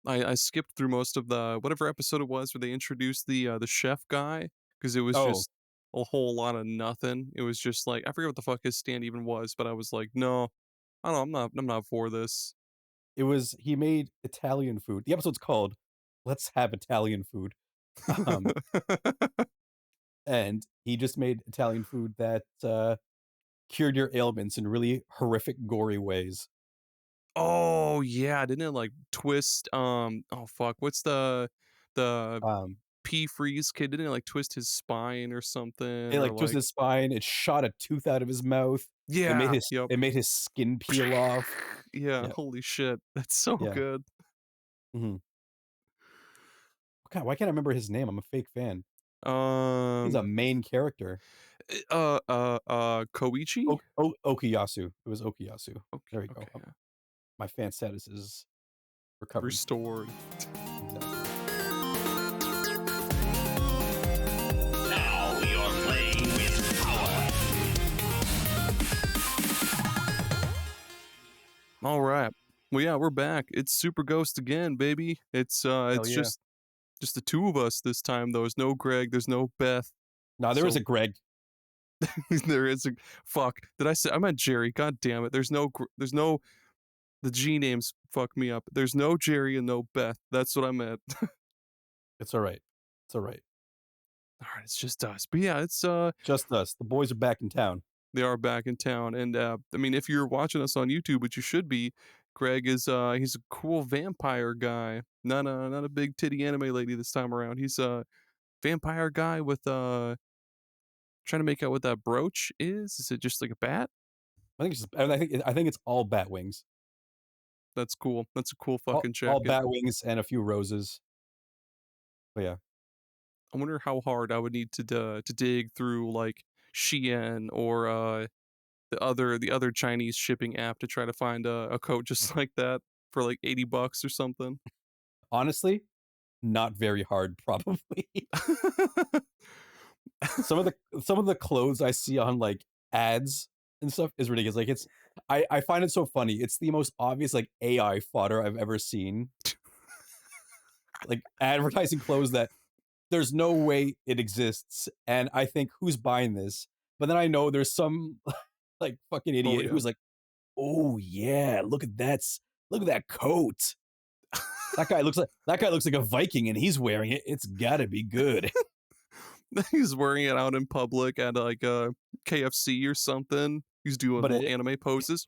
I skipped through most of the whatever episode it was where they introduced the chef guy because it was Oh, just a whole lot of nothing. It was just like I forget what the fuck his stand even was, but I was like, no, I don't. I'm not for this. he made Italian food. The episode's called "Let's Have Italian Food," um, and he just made Italian food that cured your ailments in really horrific, gory ways. Oh yeah, didn't it like twist? Oh fuck, what's the Um, P freeze kid? Didn't it like twist his spine or something? it Or like twisted like his spine. It shot a tooth out of his mouth. yeah, yep. It made his skin peel off. Yeah, Yeah, holy shit, that's so yeah. good. Mhm. God, why can't I remember his name? I'm a fake fan. He's Um, a main character. Koichi. Okuyasu. It was Okuyasu. Okay, There we go. okay, yeah. My fan status is recovered. Restored. Exactly. Now you're playing with power. All right. Well, yeah, we're back. It's Super Ghost again, baby. Hell It's yeah. just the two of us this time. Though. There's no Greg. There's no Beth. No, there was a So Greg. there is a fuck. Did I say I meant Jerry? God damn it. There's no the G names fuck me up. There's no Jerry and no Beth. That's what I meant. It's all right. It's all right. All right, it's just us. But yeah, it's Just us. The boys are back in town. they are back in town. And I mean if you're watching us on YouTube, which you should be, Greg is he's a cool vampire guy. Not a big titty anime lady this time around. He's a vampire guy with trying to make out what that brooch is. Is it just like a bat? I think it's all bat wings. That's cool. That's a cool fucking All jacket. bat wings and a few roses. But yeah. I wonder how hard I would need to dig through like Shein or the other Chinese shipping app to try to find a coat just like that for like $80 or something. Honestly, not very hard, probably. Some of the clothes I see on like ads and stuff is ridiculous. Like I find it so funny. It's the most obvious like AI fodder I've ever seen. Like advertising clothes that there's no way it exists. And I think who's buying this? But then I know there's some like fucking Oh idiot yeah. who's like, oh yeah, look at that coat. That guy looks like a Viking and he's wearing it. It's gotta be good. He's wearing it out in public at like a KFC or something. He's doing But little anime poses.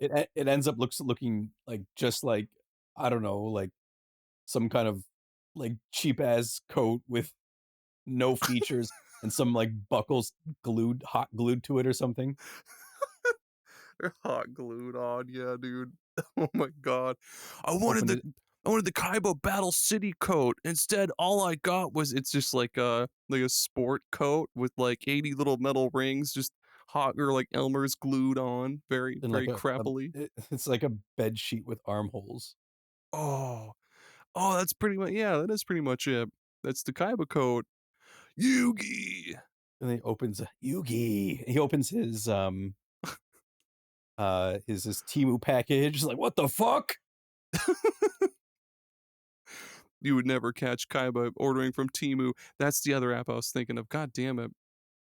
it ends up looking like just like I don't know, like some kind of like cheap ass coat with no features and some like buckles hot glued to it or something. They're hot glued on, yeah, dude. Oh my god. I wanted Opened the it. I wanted the Kaiba Battle City coat. Instead, all I got was it's just like a sport coat with like 80 little metal rings, just hot or like Elmer's glued on, very In like very crappily. it's like a bed sheet with armholes. Oh, oh, that's pretty much yeah, that is pretty much it. That's the Kaiba coat. Yugi. And then he opens Yugi. He opens his Timu package. He's like, what the fuck? You would never catch Kaiba ordering from Timu. That's the other app I was thinking of. God damn it.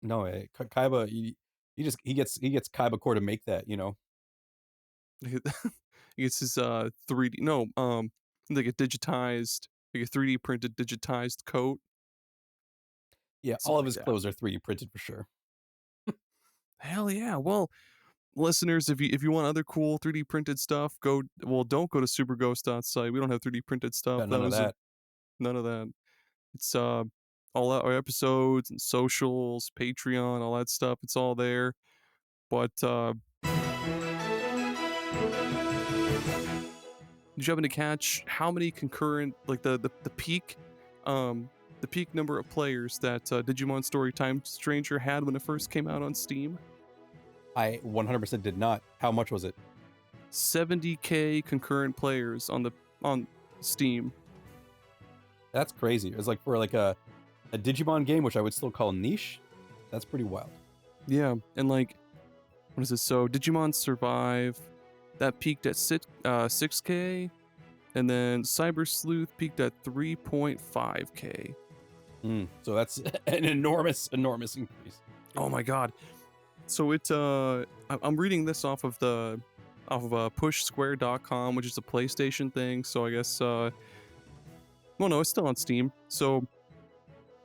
No, Kaiba, he gets Kaiba Core to make that, you know. He gets his 3D no, like a digitized like a 3D printed digitized coat, Yeah, all something of like his that. clothes are 3D printed for sure. Hell yeah. Well, listeners, if you want other cool 3D printed stuff, don't go to superghost.site. We don't have 3D printed stuff. Got none of that. None of that. It's all our episodes and socials, Patreon, all that stuff. It's all there. But did you happen to catch how many concurrent like um the peak number of players that Digimon Story Time Stranger had when it first came out on Steam? I 100% did not. How much was it? 70K concurrent players on Steam. That's crazy. It's like for like a Digimon game, which I would still call niche. That's pretty wild. Yeah, and like what is it? So Digimon Survive that peaked at 6K. And then Cyber Sleuth peaked at 3.5K. So that's an enormous increase. Oh my god. So I'm reading this off of pushsquare.com, which is a PlayStation thing. So I guess well, no, it's still on Steam. So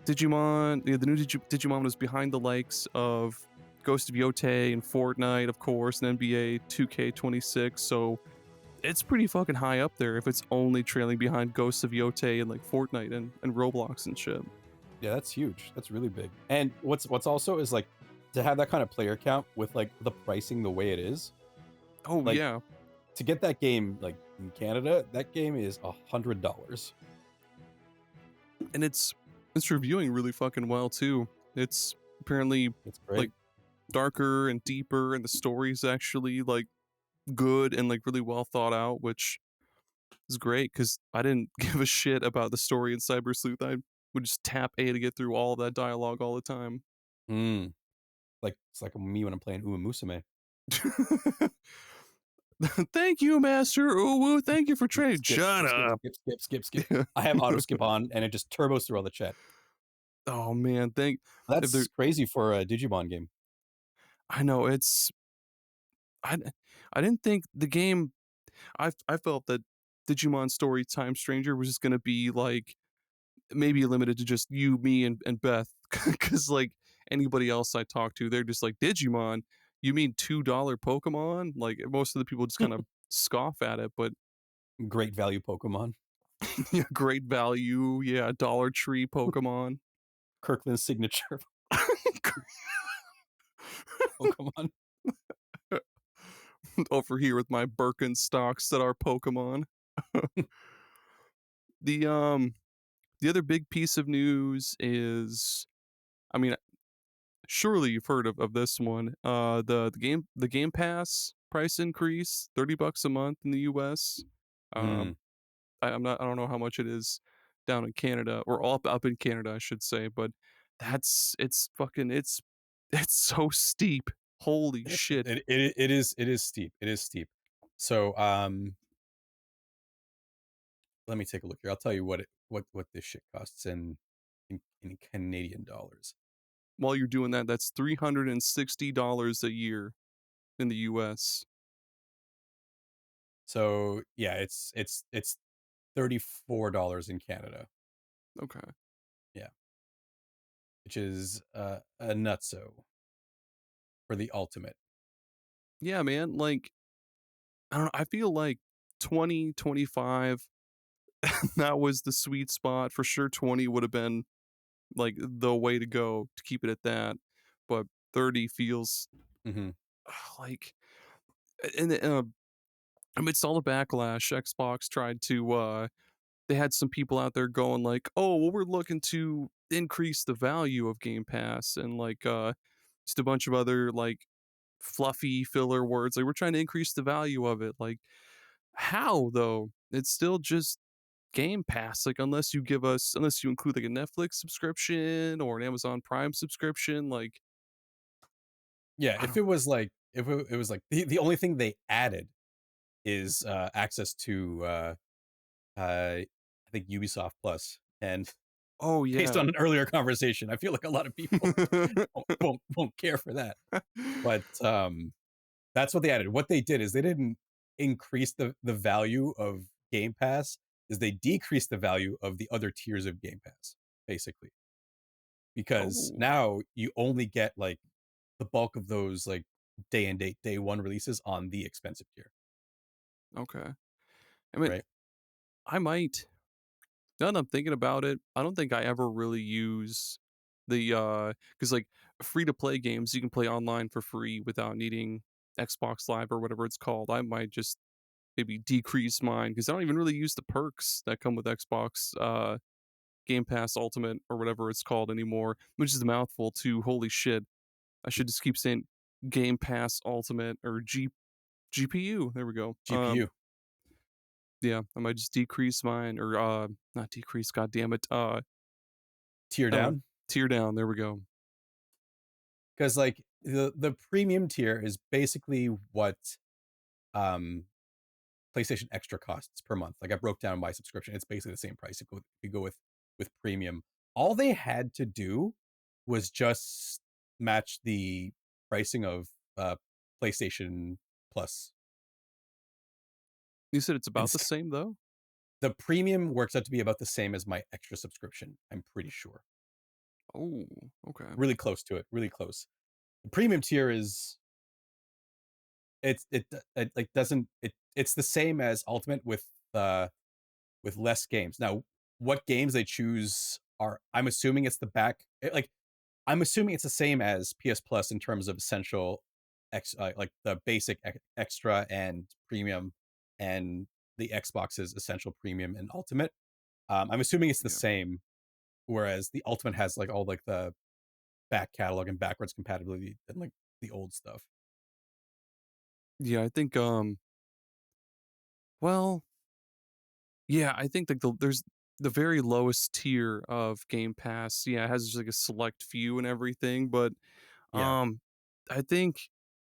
Digimon, the new Digimon was behind the likes of Ghost of Yotei and Fortnite, of course, and NBA 2K26. So it's pretty fucking high up there if it's only trailing behind Ghosts of Yotei and like Fortnite and Roblox and shit. Yeah, that's huge. That's really big. And what's also is like to have that kind of player count with like the pricing the way it is. Oh Like, yeah. To get that game like in Canada, that game is $100. And it's reviewing really fucking well too. It's apparently It's great. like darker and deeper, and the story's actually like good and like really well thought out, which is great because I didn't give a shit about the story in Cyber Sleuth. I would just tap A to get through all of that dialogue all the time. Like it's like me when I'm playing Umamusume. Thank you, Master Uwu. Thank you for training. Shut up. Skip. I have auto skip on, and it just turbos through all the chat. Oh man, That's crazy for a Digimon game. I know it's. I didn't think the game. I felt that Digimon Story Time Stranger was just gonna be like maybe limited to just you, me, and Beth, because like anybody else I talk to, they're just like Digimon. You mean $2 Pokemon? Like most of the people just kind of scoff at it, but Great value Pokemon. yeah, great value. Yeah, Dollar Tree Pokemon. Kirkland's signature Pokemon. Over here with my Birkenstocks that are Pokemon. The the other big piece of news is, I mean, surely you've heard of this one. The Game Pass price increase, $30 a month in the US. Um I don't know how much it is down in Canada, or up in Canada I should say, but it's so steep. Holy shit. It is steep. It is steep. So let me take a look here. I'll tell you what this shit costs in Canadian dollars. While you're doing that, that's $360 a year in the US. So yeah, it's $34 in Canada. Okay. Yeah, which is a nutso for the ultimate. Yeah, man, like I don't know, I feel like 20, 25 that was the sweet spot. For sure 20 would have been like the way to go to keep it at that. But 30 feels Mm-hmm. like and amidst all the backlash, Xbox tried to they had some people out there going like, "Oh, well, we're looking to increase the value of Game Pass," and like just a bunch of other like fluffy filler words. Like, we're trying to increase the value of it. Like, how though? It's still just Game Pass. Like, unless you include like a Netflix subscription or an Amazon Prime subscription, like Yeah, I if don't. it was like it was like the only thing they added is access to I think Ubisoft Plus, and Oh based yeah. on an earlier conversation, I feel like a lot of people won't care for that. But that's what they added. What they did is they didn't increase the value of Game Pass, is they decreased the value of the other tiers of Game Pass, basically. Because Oh, now you only get like the bulk of those like day one releases on the expensive tier, okay. I mean, right? I might. Now that I'm thinking about it, I don't think I ever really use the because like free to play games you can play online for free without needing Xbox Live or whatever it's called. I might just maybe decrease mine because I don't even really use the perks that come with Xbox Game Pass Ultimate or whatever it's called anymore, which is a mouthful too. Holy shit. I should just keep saying Game Pass Ultimate or GPU. There we go. GPU Yeah, I might just decrease mine or not decrease, god damn it. tier I don't know. down, Tear down. There we go. because like the premium tier is basically what um PlayStation Extra costs per month. Like I broke down my subscription. It's basically the same price if you go with premium. All they had to do was just match the pricing of PlayStation Plus. You said it's about the Instead, same though? the premium works out to be about the same as my extra subscription. I'm pretty sure. Oh, okay. Really close to it. Really close. The premium tier is it like doesn't it's the same as Ultimate with less games. Now, what games they choose are I'm assuming it's the back like I'm assuming it's the same as PS Plus in terms of essential like the basic extra and premium and the Xbox's essential premium and ultimate. I'm assuming it's the Yeah. same, whereas the ultimate has like all like the back catalog and backwards compatibility and like the old stuff. Yeah, I think well, yeah, I think like there's the very lowest tier of Game Pass. Yeah, it has just like a select few and everything, but Yeah. I think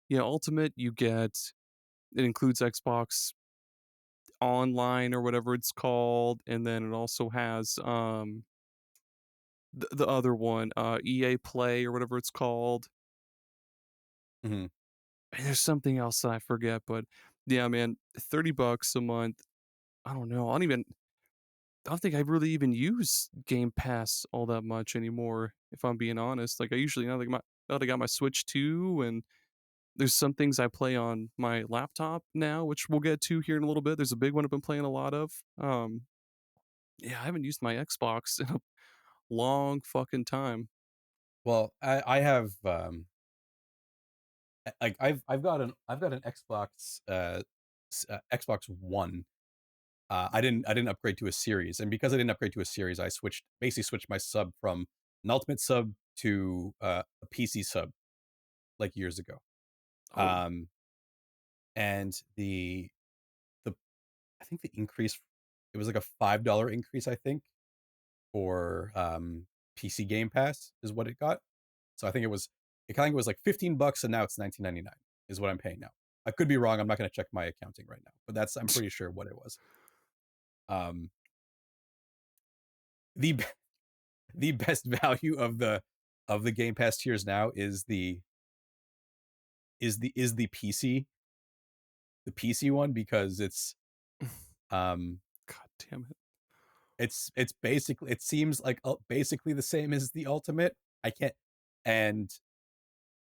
yeah, Ultimate you get it includes Xbox Online or whatever it's called, and then it also has the other one, EA Play or whatever it's called. Hmm. And there's something else that I forget, but yeah, man, $30 a month. I don't know. I don't think I really even use Game Pass all that much anymore, if I'm being honest. Like I usually now that I got my Switch 2 and there's some things I play on my laptop now, which we'll get to here in a little bit. There's a big one I've been playing a lot of. Yeah, I haven't used my Xbox in a long fucking time. Well, I have like I've got an Xbox Xbox One. I didn't upgrade to a series, and because I didn't upgrade to a series, I basically switched my sub from an ultimate sub to a PC sub like years ago. Oh, Um, and the I think the increase it was like a $5 increase I think for PC Game Pass is what it got. So I think it was like $15 and now it's $19.99 is what I'm paying now. I could be wrong. I'm not going to check my accounting right now, but I'm pretty sure what it was. Um, the the best value of the Game Pass tiers now is the PC one because um god damn it. it's basically it seems like basically the same as the ultimate. I can't and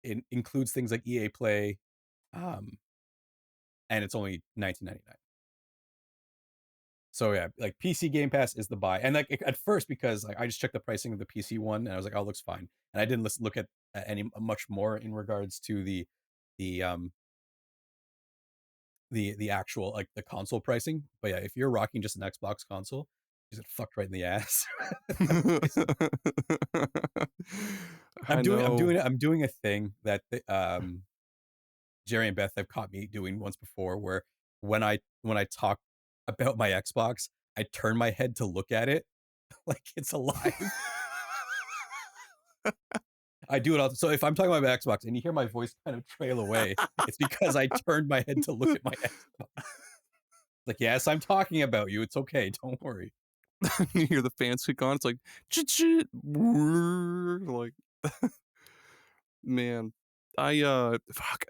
it includes things like EA Play, um, and it's only $19.99. So yeah, like PC Game Pass is the buy, and like at first because like I just checked the pricing of the PC one, and I was like, oh, it looks fine, and I didn't look at any much more in regards to the um the actual like the console pricing. But yeah, if you're rocking just an Xbox console, you get fucked right in the ass. I know. I'm doing a thing that Jerry and Beth have caught me doing once before, where when I talk about my Xbox, I turn my head to look at it like it's alive. I do it all. So if I'm talking about my Xbox and you hear my voice kind of trail away, it's because I turned my head to look at my Xbox. Like, yes, I'm talking about you. It's okay. Don't worry. You hear the fans kick on, it's like chit like man. I fuck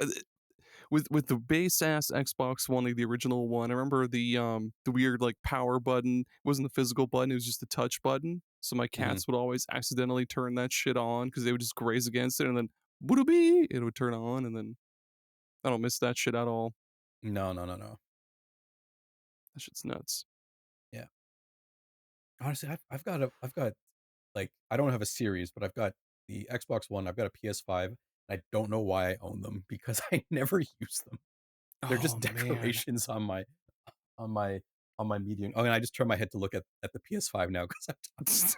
with the base ass Xbox One, like the original one. I remember the weird like power button. It wasn't the physical button, it was just the touch button. So my Mhm. cats would always accidentally turn that shit on because they would just graze against it and then boo it would turn on and then I don't miss that shit at all. No, no, no, no. That shit's nuts. Yeah. Honestly, I've got like I don't have a series, but I've got the Xbox One. I've got a PS5. I don't know why I own them because I never use them. They're Oh just man. decorations on my on my medium. Oh, and I just turn my head to look at the PS5 now because I'm talking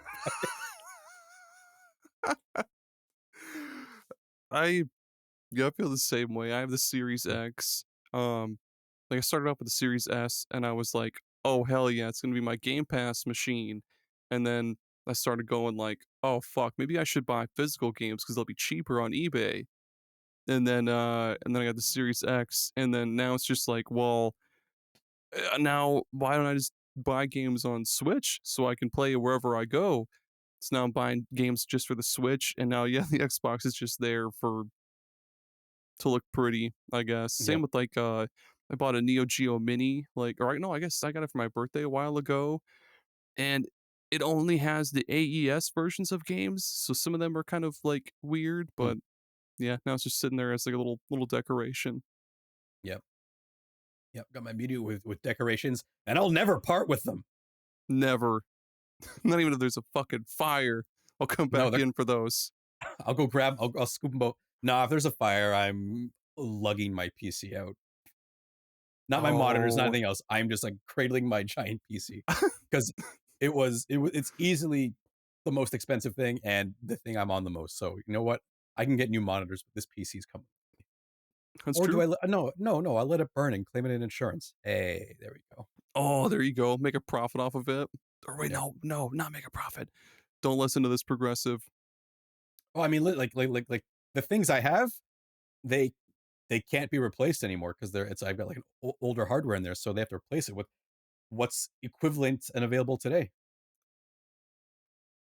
about it. I Yeah, I feel the same way. I have the Series X. Like I started off with the Series S, and I was like, "Oh hell yeah, it's gonna be my Game Pass machine." And then I started going like, "Oh fuck, maybe I should buy physical games because they'll be cheaper on eBay." And then I got the Series X, and then now it's just like, well, Now, why don't I just buy games on Switch so I can play wherever I go? So now I'm buying games just for the Switch, and now yeah, the Xbox is just there for to look pretty, I guess. Same Yep. with like I bought a Neo Geo Mini, like or no, I guess I got it for my birthday a while ago, and it only has the AES versions of games, so some of them are kind of like weird, Mm, but yeah, now it's just sitting there as like a little decoration. yep. Yep. Got my Meteor with decorations, and I'll never part with them. Never, not even if there's a fucking fire, I'll come No, back in for those. I'll go grab. I'll scoop them both. Nah, if there's a fire, I'm lugging my PC out. Not my monitors, not Oh, anything else. I'm just like cradling my giant PC because it's easily the most expensive thing and the thing I'm on the most. So you know what? I can get new monitors, but this PC's coming. that's Or do true. I? No. I'll let it burn and claim it in insurance. Hey, there we go. Oh, there you go. Make a profit off of it. Or wait, Yep. no, not make a profit. Don't listen to this progressive. Oh, I mean, like the things I have, they they can't be replaced anymore because I've got like older hardware in there, so they have to replace it with what's equivalent and available today.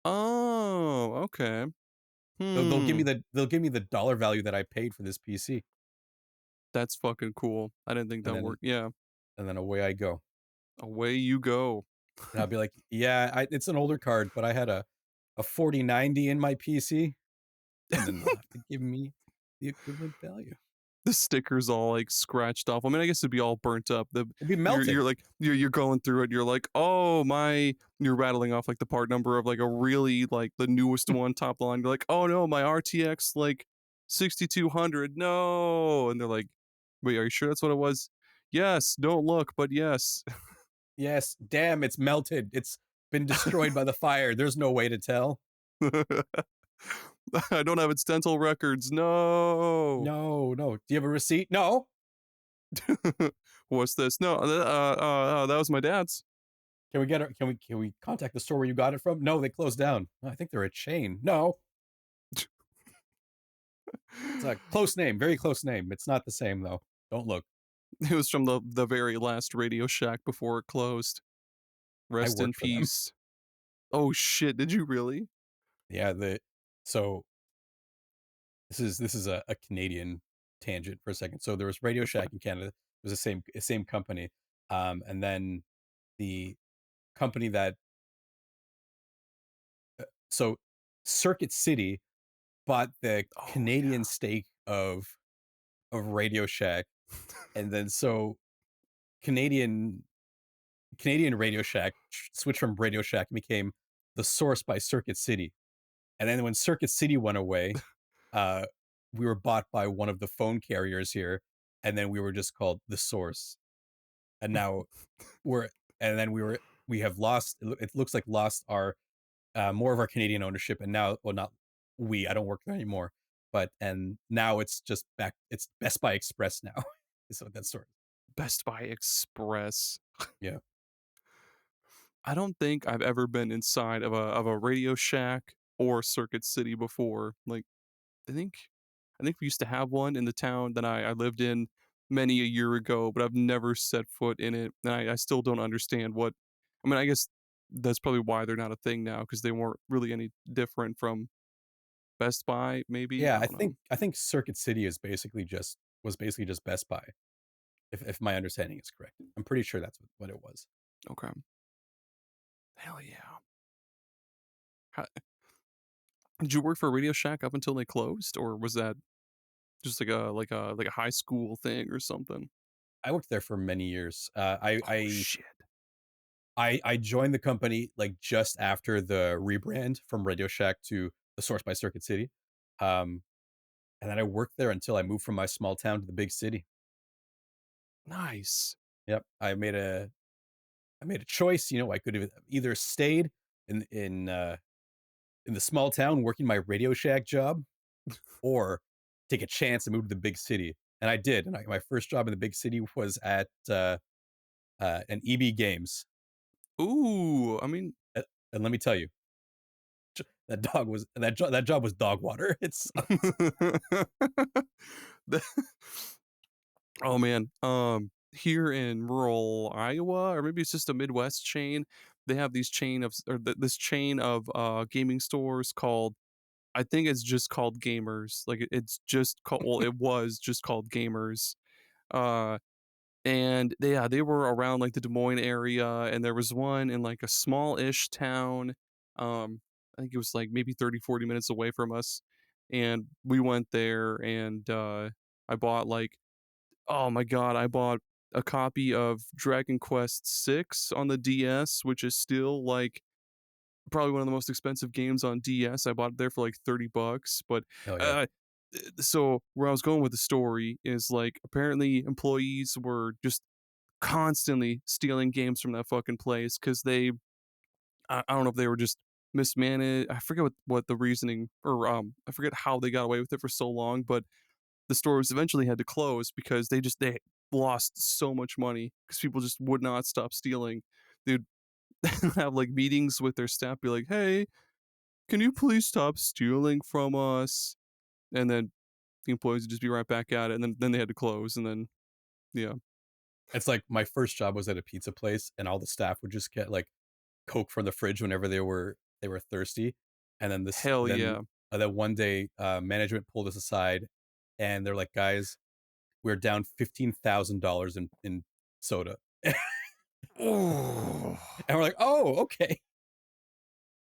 Oh, okay. Hmm. They'll give me the dollar value that I paid for this PC, That's fucking cool. I didn't think and that worked. Yeah. then away I go. Away you go. And I'll be like, yeah, it's an older card, but I had a 4090 in my PC, and then they'll have to give me the equivalent value. The stickers all like scratched off. I mean, I guess it'd be all burnt up. The It'd be melted. you're like you're going through it. And you're like, oh my. You're rattling off like the part number of like a really like the newest one top line. You're like, oh no, my RTX like 6200. No, and they're like, wait, are you sure that's what it was? Yes. Don't look, but yes. Yes, damn, it's melted. It's been destroyed by the fire. There's no way to tell. I don't have its dental records. No. No. Do you have a receipt? No. What's this? No, that was my dad's. Can we contact the store where you got it from? No, they closed down. I think they're a chain. No. It's a close name, very close name. It's not the same though. Don't look. It was from the very last Radio Shack before it closed. I Rest in work for them. peace. Oh shit, did you really? Yeah, the so this is a Canadian tangent for a second. So there was Radio That's Shack fine. in Canada. It was the same company. And then the company that so Circuit City bought the Oh Canadian stake of Radio Shack, and then so Canadian Canadian Radio Shack switched from Radio Shack and became the Source by Circuit City. And then when Circuit City went away, uh, we were bought by one of the phone carriers here, and then we were just called the Source. And now we're and then we have lost. It looks like lost our more of our Canadian ownership, and now well not we. I don't work there anymore, but and now it's just back. It's Best Buy Express now. So that's sort of Best Buy Express. yeah. I don't think I've ever been inside of a Radio Shack or Circuit City before. Like I think I think we used to have one in the town that I lived in many a year ago, but I've never set foot in it. And I still don't understand what I mean, I guess that's probably why they're not a thing now because they weren't really any different from Best Buy, maybe. Yeah, I don't know. I think Circuit City is basically just Best Buy, if my understanding is correct. I'm pretty sure that's what it was. Okay. Hell yeah. How, did you work for Radio Shack up until they closed, or was that just like a high school thing or something? I worked there for many years. Oh shit. I joined the company like just after the rebrand from Radio Shack to the Source by Circuit City, um, and then I worked there until I moved from my small town to the big city. Nice. Yep, I made a choice. You know, I could have either stayed in the small town working my Radio Shack job, or take a chance and move to the big city. And I did. And my first job in the big city was at an EB Games. Ooh, I mean, Uh, And let me tell you, that job was dog water. It sucked. the- oh man. here in rural Iowa, or maybe it's just a Midwest chain. They have these chain of this chain of gaming stores called, I think it's just called Gamers. Like it's just called, well, it was just called Gamers. Uh and they were around like the Des Moines area, and there was one in like a small-ish town. I think it was like maybe 30-40 minutes away from us, and we went there, and I bought like, oh my god, I bought a copy of Dragon Quest VI on the DS, which is still like probably one of the most expensive games on DS. I bought it there for like $30, but Oh yeah. uh, so where I was going with the story is like apparently employees were just constantly stealing games from that fucking place because I don't know if they were just mismanaged. I forget what the reasoning, or I forget how they got away with it for so long, but the stores eventually had to close because they lost so much money because people just would not stop stealing. They'd have like meetings with their staff, be like, "Hey, can you please stop stealing from us?" And then the employees would just be right back at it, and then they had to close, and then yeah, It's like my first job was at a pizza place, and all the staff would just get like Coke from the fridge whenever they were thirsty, and then this hell then yeah. then one day management pulled us aside, and they're like, guys, we're down $15,000 in soda, and Oh, we're like, oh, okay.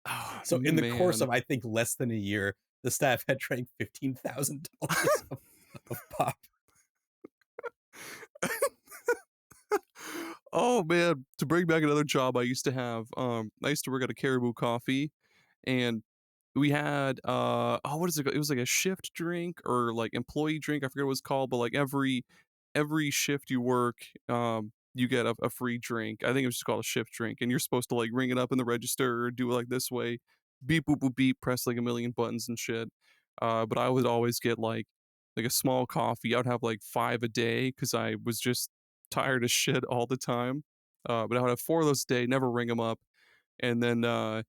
oh So in the course man. of I think less than a year, the staff had drank $15,000 of pop. Oh man, to bring back another job I used to have, I used to work at a Caribou Coffee, and we had oh, what is it? It was like a shift drink or like employee drink. I forget what it's called, but like every shift you work, you get a free drink. I think it was just called a shift drink, and you're supposed to like ring it up in the register or do it like this way, beep boop boop beep, press like a million buttons and shit. But I would always get like a small coffee. I would have like 5 a day because I was just tired as shit all the time. But I would have 4 of those a day, never ring them up, and then I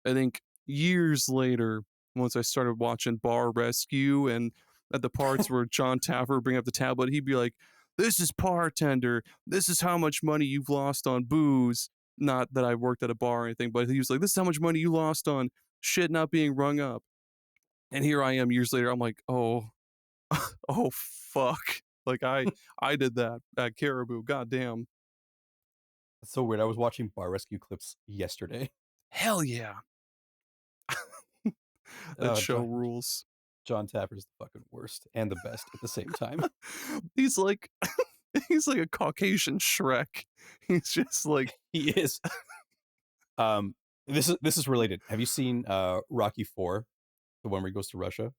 think years later, once I started watching Bar Rescue, and at the parts where John Taffer would bring up the tablet, he'd be like, "This is bartender. This is how much money you've lost on booze." Not that I worked at a bar or anything, but he was like, "This is how much money you lost on shit not being rung up." And here I am years later. I'm like, "Oh, oh fuck!" Like I did that at Caribou. Goddamn. That's so weird. I was watching Bar Rescue clips yesterday. Hell yeah. That Uh, show John, rules. John Taffer's the fucking worst and the best at the same time. He's like he's like a Caucasian Shrek. He's just like, He is. Um, this is related. Have you seen Rocky 4, the one where he goes to Russia?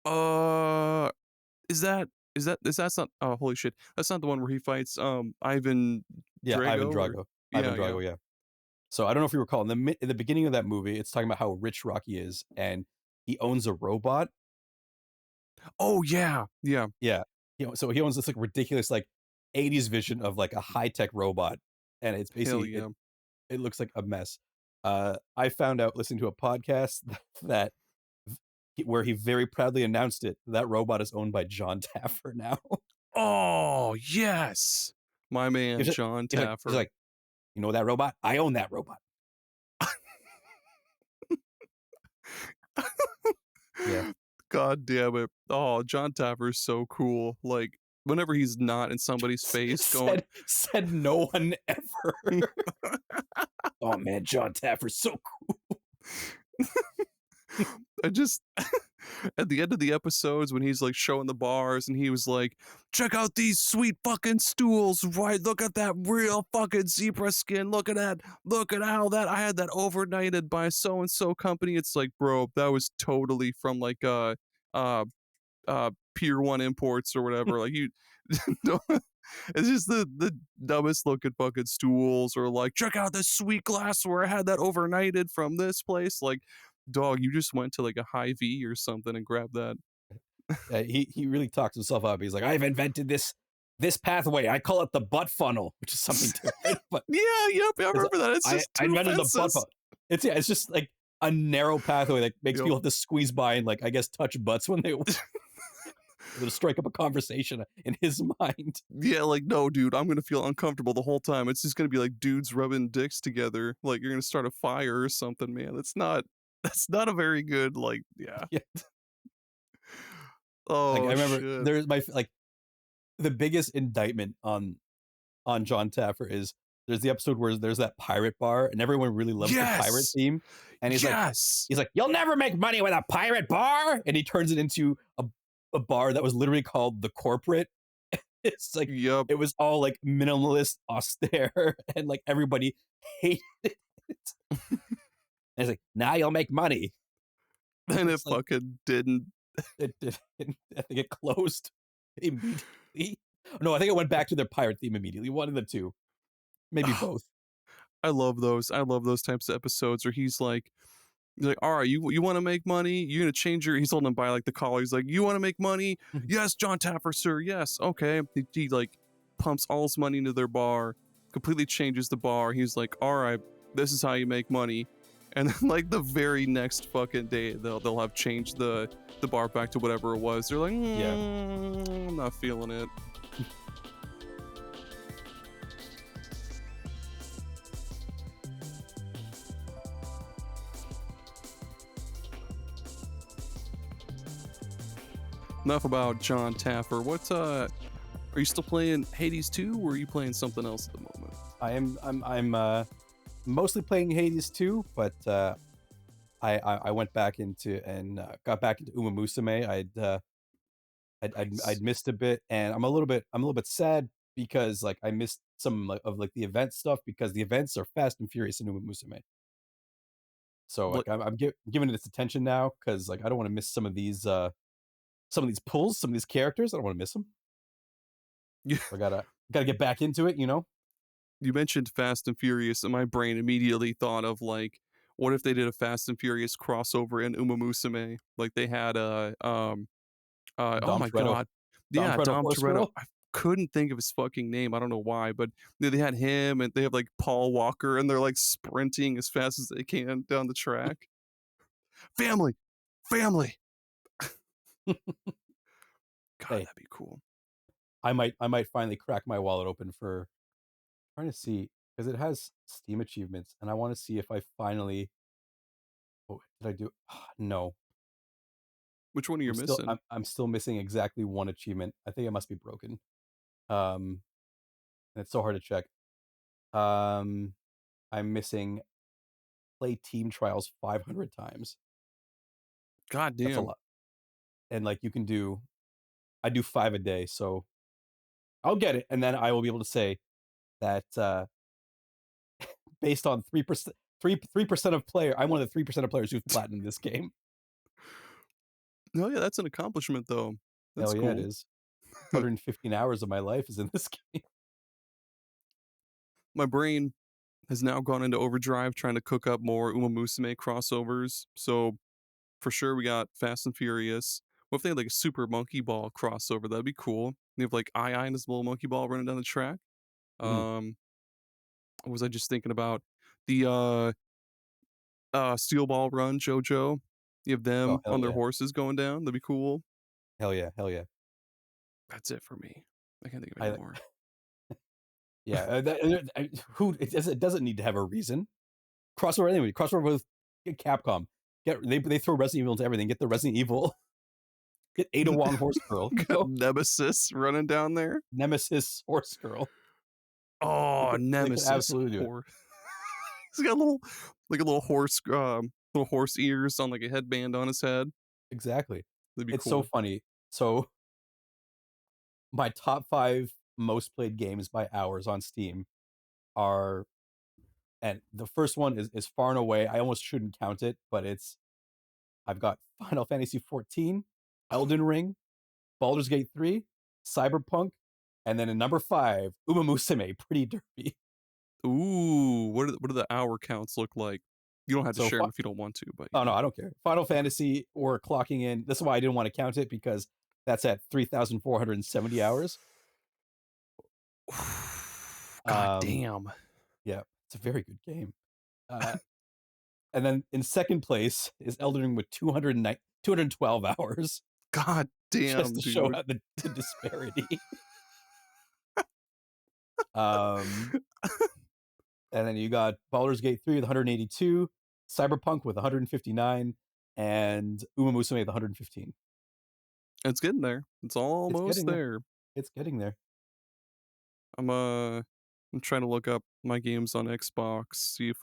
uh, is that not? Oh, holy shit! That's not the one where he fights Ivan Yeah, Ivan Drago, or Drago. Ivan yeah, yeah. Drago. Yeah. So I don't know if you recall in the beginning of that movie, it's talking about how rich Rocky is, and he owns a robot. Oh yeah, yeah. Yeah, so he owns this like ridiculous like 80s vision of like a high tech robot, and it's Hell basically yeah. it looks like a mess. I found out listening to a podcast that where he very proudly announced it, that robot is owned by John Taffer now. Oh yes, my man He's like, John he's Taffer. like, you know that robot? I own that robot. Yeah. God damn it! Oh, John Taffer is so cool. Like whenever he's not in somebody's face, going, Said no one ever. Oh man, John Taffer's so I just at the end of the episodes when he's like showing the bars and he was like, "Check out these sweet fucking stools, right? Look at that real fucking zebra skin. Look at that. Look at how that I had that overnighted by so and so company." It's like, bro, that was totally from like uh Pier One Imports or whatever. Like you, don't- it's just the dumbest looking fucking stools, or like, check out this sweet glassware. I had that overnighted from this place. Like, dog, you just went to like a High V or something and grabbed that. he really talks himself up. He's like, I've invented this pathway. I call it the butt funnel, which is something different. But Yeah, yep, I it's, remember that. It's just I two invented the butt fences. funnel. It's just like a narrow pathway that makes Yep. people have to squeeze by and like I guess touch butts when they able to strike up a conversation in his mind. Yeah, like, no, dude, I'm gonna feel uncomfortable the whole time. It's just gonna be like dudes rubbing dicks together. Like you're gonna start a fire or something, man. That's not a very good, like, yeah. Yeah. Like I Oh remember shit. there's like the biggest indictment on John Taffer is there's the episode where there's that pirate bar and everyone really loves the pirate Yes. theme. And Yes. he's like, you'll never make money with a pirate bar. And he turns it into a bar that was literally called the Corporate. It's like Yep. it was all like minimalist, austere, and like everybody hated it. And he's like, now you'll make money. And it It's like, fucking didn't. it didn't. I think it closed immediately. No, I think it went back to their pirate theme immediately. One of the two, maybe both. I love those. I love those types of episodes where he's like, all right, you want to make money? You're gonna change your. He's holding him by like the collar. He's like, you want to make money? Yes, John Taffer, sir. Yes, okay. He like pumps all his money into their bar, completely changes the bar. He's like, all right, this is how you make money. And then like the very next fucking day, they'll have changed the bar back to whatever it was. They're like, Yeah. I'm not feeling it. Enough about John Taffer. What's are you still playing Hades 2 or are you playing something else at the moment? I'm mostly playing Hades 2, but I went back into and got back into Umamusume. Nice. I'd missed a bit, and I'm a little bit sad because like I missed some of like the event stuff because the events are fast and furious in Umamusume. So like I'm giving it its attention now because like I don't want to miss some of these pulls, some of these characters. I don't want to miss them. Yeah. I gotta get back into it, you know. You mentioned Fast and Furious, and my brain immediately thought of like, what if they did a Fast and Furious crossover in Umamusume? Like they had oh Dom my Toretto, god, yeah, Dom Horse Toretto. Girl. I couldn't think of his fucking name. I don't know why, but they had him, and they have like Paul Walker, and they're like sprinting as fast as they can down the track. Family, family. God, Hey. that'd be cool. I might finally crack my wallet open for trying to see because it has Steam achievements, and I want to see if I finally. Oh, did I do? No, Which one are you missing? I'm still missing exactly one achievement. I think it must be broken. And it's so hard to check. I'm missing play team trials 500 times. God damn. That's a lot. And like you can do, I do 5 a day, so I'll get it, and then I will be able to say that based on 3%, 3% of player, I'm one of the 3% of players who've platinumed this game. Oh yeah, that's an accomplishment though. That's Hell yeah, cool. it is. 115 hours of my life is in this game. My brain has now gone into overdrive trying to cook up more Umamusume crossovers. So for sure we got Fast and Furious. What if they had like a Super Monkey Ball crossover? That'd be cool. They have like I and his little monkey ball running down the track. Mhm. What was I just thinking about? The Steel Ball Run JoJo. You have Oh, them hell on their yeah. horses going down. That'd be cool. Hell yeah, hell yeah. That's it for me. I can't think of I any more. yeah, who it doesn't need to have a reason. Crossover anyway. Crossover with Capcom. They throw Resident Evil into everything. Get the Resident Evil. Get Ada Wong Horse Girl. You know? Nemesis running down there. Nemesis Horse Girl. Oh, They Nemesis. could absolutely do it. He's got a little horse ears on like a headband on his head. Exactly. That'd be It's cool. so funny. So my top 5 most played games by hours on Steam are, and the first one is far and away. I almost shouldn't count it, but I've got Final Fantasy 14, Elden Ring, Baldur's Gate 3, Cyberpunk, and then in number 5, Umamusume, Pretty Derby. Ooh, what do the hour counts look like? You don't have to So share them if you don't want to, but oh no, I don't care. Final Fantasy or clocking in. This is why I didn't want to count it because that's at 3,470 hours. God damn. Yeah, it's a very good game. And then in second place is Elden Ring with 212 hours. God just Damn, to show dude. out the disparity. Um, and then you got Baldur's Gate 3 with 182, Cyberpunk with 159, and Umamusume with 115. It's getting there. It's It's almost getting there. there. It's getting there. I'm trying to look up my games on Xbox, see if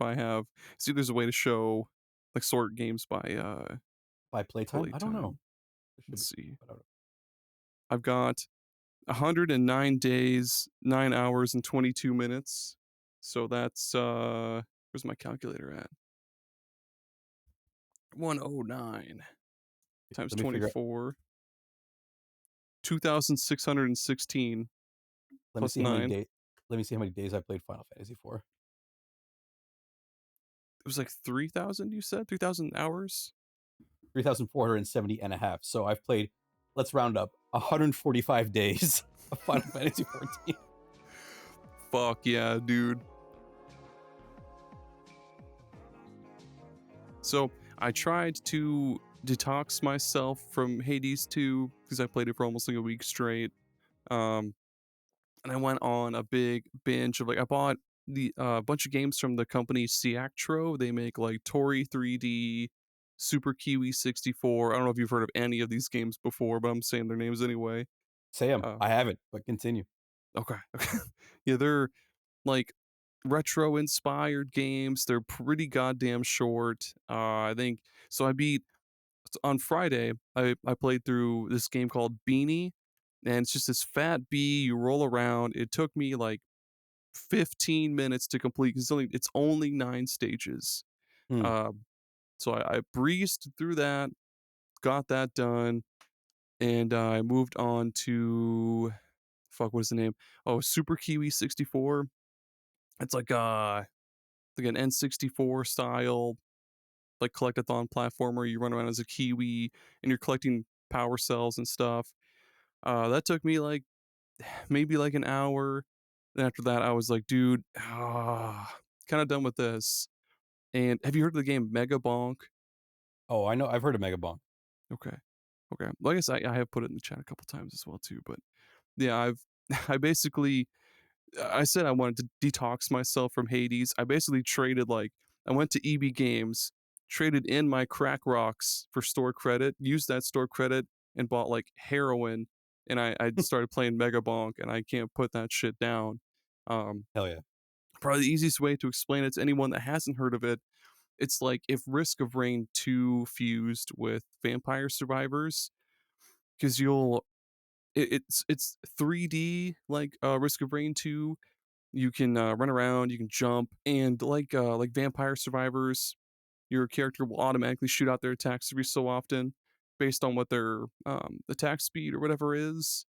there's a way to show like sort games By playtime? I don't know. playtime. There should be. Let's see. I don't know. I've got 109 days, 9 hours and 22 minutes. So that's where's my calculator at? 109 times Let me figure out. 24. 2,616 Let me plus see how many 9. days. Let me see how many days I played Final Fantasy 4. It was like 3,000, you said? 3,000 hours? 3,470 and a half. So I've played, let's round up, 145 days of Final Fantasy 14. Fuck yeah, dude. So I tried to detox myself from Hades 2 because I played it for almost like a week straight. And I went on a big binge of like I bought the bunch of games from the company Siactro. They make like Toree 3D, Super Kiwi 64. I don't know if you've heard of any of these games before, but I'm saying their names anyway. Sam, Uh, I haven't, but continue. okay. Yeah, they're like retro inspired games. They're pretty goddamn short. I think so. On Friday, I played through this game called Beeny, and it's just this fat bee you roll around. It took me like 15 minutes to complete because it's only 9 stages. Hmm. Um, so I breezed through that, got that done, and I moved on to fuck. What is the name? Oh, Super Kiwi 64. It's like an N64 style like collectathon platformer. You run around as a Kiwi and you're collecting power cells and stuff. That took me like maybe like an hour. And after that, I was like, dude, kind of done with this. And have you heard of the game Megabonk? Oh, I know. I've heard of Megabonk. Okay. Okay. Well, I guess I have put it in the chat a couple times as well too. But yeah, I basically I said I wanted to detox myself from Hades. I basically traded like I went to EB Games, traded in my crack rocks for store credit, used that store credit and bought like heroin, and I started playing Megabonk, and I can't put that shit down. Um, Hell yeah. Probably the easiest way to explain it to anyone that hasn't heard of it, it's like if Risk of Rain 2 fused with Vampire Survivors, because it's 3D like Risk of Rain 2. You can run around, you can jump, and like Vampire Survivors, your character will automatically shoot out their attacks every so often, based on what their attack speed or whatever is.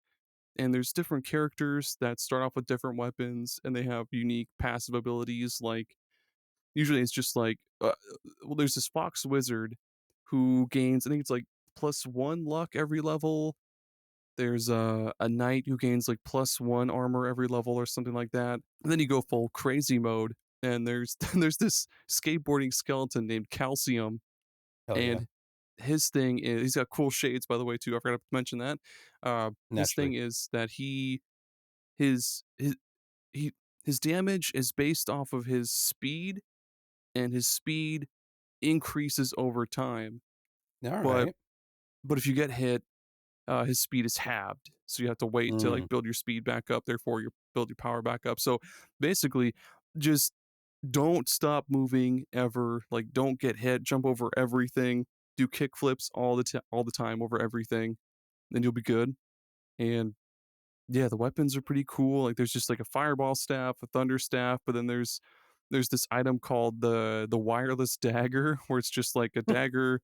And there's different characters that start off with different weapons, and they have unique passive abilities. Like usually, it's just like well, there's this fox wizard who gains, I think it's like +1 luck every level. There's a knight who gains like +1 armor every level or something like that. And then you go full crazy mode, and there's there's this skateboarding skeleton named Calcium, Hell yeah. and his thing is he's got cool shades, by the way, too. I forgot to mention that. His thing Naturally. is that his he his damage is based off of his speed, and his speed increases over time. All But right. if you get hit, his speed is halved. So you have to wait to like Mm. build your speed back up. Therefore, you build your power back up. So basically, just don't stop moving ever. Like, don't get hit. Jump over everything. Do kick flips all the time over everything. Then you'll be good. And yeah, the weapons are pretty cool. Like, there's just like a fireball staff, a thunder staff, but then there's this item called the wireless dagger, where it's just like a dagger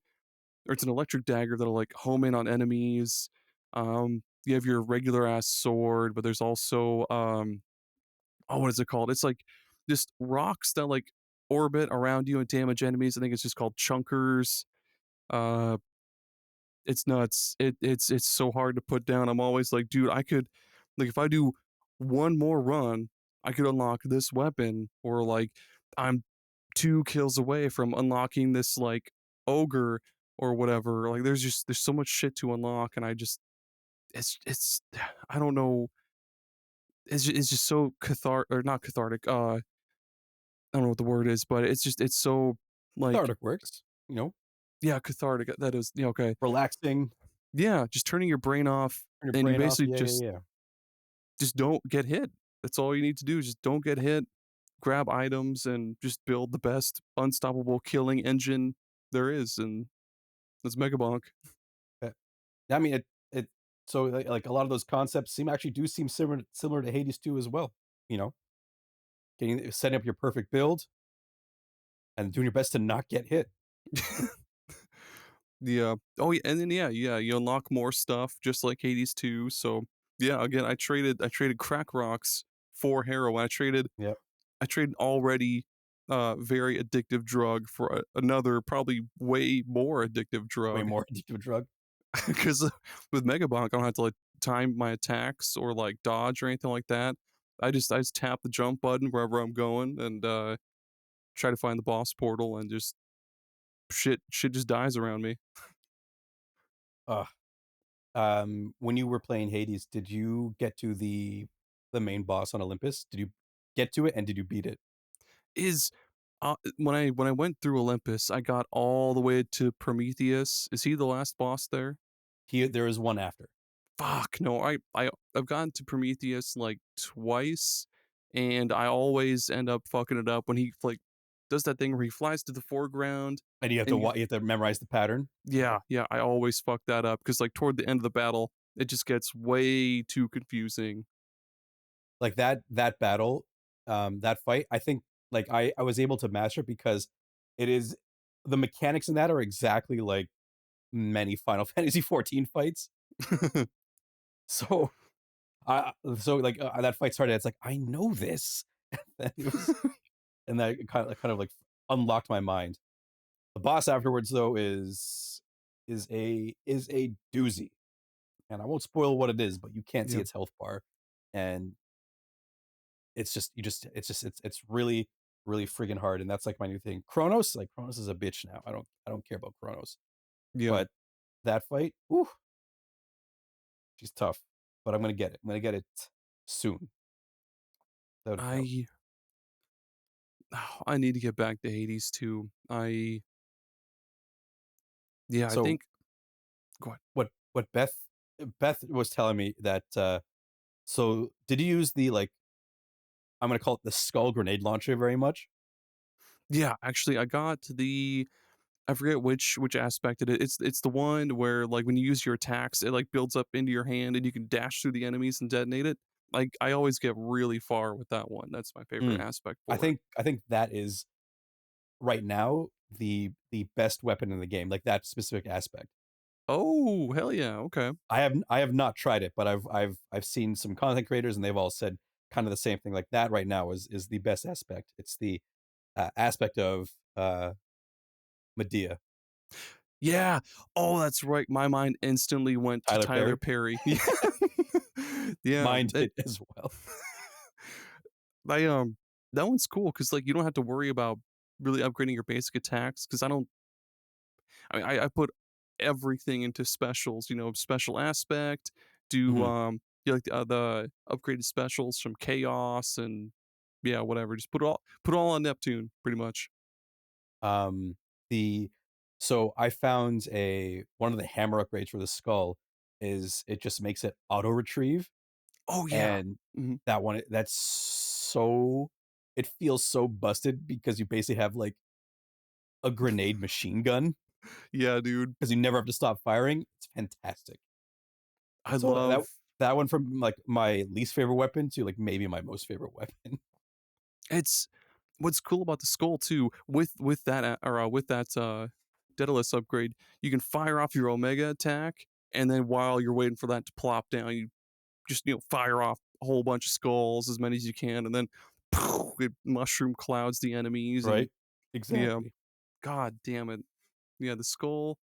or it's an electric dagger that'll like home in on enemies. You have your regular ass sword, but there's also oh, what is it called? It's like just rocks that like orbit around you and damage enemies. I think it's just called chunkers. Uh, it's nuts. It's so hard to put down. I'm always like, dude, I could like if I do one more run, I could unlock this weapon, or like I'm 2 kills away from unlocking this like ogre or whatever. Like there's so much shit to unlock, and it's I don't know. It's just so or not cathartic. I don't know what the word is, but it's so like Cathartic works, you know, yeah, cathartic. That is yeah, okay. relaxing, Yeah, just turning your brain off turn your and you brain off. basically Yeah, yeah, yeah. just don't get hit. That's all you need to do. Just don't get hit. Grab items and just build the best unstoppable killing engine there is, and that's Megabonk. Uh, I mean, it. So like a lot of those concepts seem similar to Hades 2 as well. You know, setting up your perfect build and doing your best to not get hit. Yeah. Oh, yeah, and then yeah, you unlock more stuff just like Hades 2. So yeah, again, I traded crack rocks for heroin. Yep, I traded already very addictive drug for another probably way more addictive way drug more addictive drug. because with Megabonk I don't have to like time my attacks or like dodge or anything like that. I just tap the jump button wherever I'm going and try to find the boss portal and just shit just dies around me. Uh, when you were playing Hades, did you get to the main boss on Olympus? Did you get to it and did you beat it? Is when I went through Olympus, I got all the way to Prometheus. Is he the last boss there? There is one after. Fuck no. I've gotten to Prometheus like twice, and I always end up fucking it up when he like does that thing where he flies to the foreground And and you have to memorize the pattern. yeah, I always fuck that up because like toward the end of the battle, it just gets way too confusing. Like that battle, that fight, I think like I was able to master it because it is the mechanics in that are exactly like many Final Fantasy 14 fights. So I so like that fight started. It's like I know this. And it was and that kind of like unlocked my mind. The boss afterwards though is a doozy, and I won't spoil what it is, but you can't see Yeah. its health bar, and it's just it's really really friggin' hard, and that's like my new thing. Chronos is a bitch now. I don't care about Chronos, Yeah. but that fight, ooh, she's tough. But I'm gonna get it. I'm gonna get it soon, without a doubt. I I need to get back to Hades too. I So think go ahead. what Beth was telling me that so did you use the like I'm gonna call it the skull grenade launcher very much? Yeah, actually I got I forget which aspect it is. It's the one where like when you use your attacks, it like builds up into your hand and you can dash through the enemies and detonate it. Like I always get really far with that one. That's my favorite Mm. aspect I for it. think I think that is right now the best weapon in the game, like that specific aspect. Oh, hell yeah. Okay. I have not tried it, but I've seen some content creators and they've all said kind of the same thing. Like that right now is the best aspect. It's the aspect of Medea, Yeah. Oh, that's right. My mind instantly went to Tyler Tyler Perry. Perry. Yeah. Yeah. Mine did as well. I that one's cool because like you don't have to worry about really upgrading your basic attacks because I put everything into specials, special aspect, do Mhm. like the upgraded specials from chaos and yeah, whatever. Just put it all on Neptune pretty much. Um, the so I found a one of the hammer upgrades for the skull is it just makes it auto retrieve, Oh yeah. and Mhm. that's so it feels so busted because you basically have like a grenade machine gun Yeah, dude. because you never have to stop firing. It's fantastic. I So love that one from like my least favorite weapon to like maybe my most favorite weapon. it's what's cool about the skull too with that with that Daedalus upgrade, you can fire off your Omega attack and then while you're waiting for that to plop down, you just fire off a whole bunch of skulls as many as you can and then it mushroom clouds the enemies and Right? yeah, Exactly. god damn it. Yeah, the skull,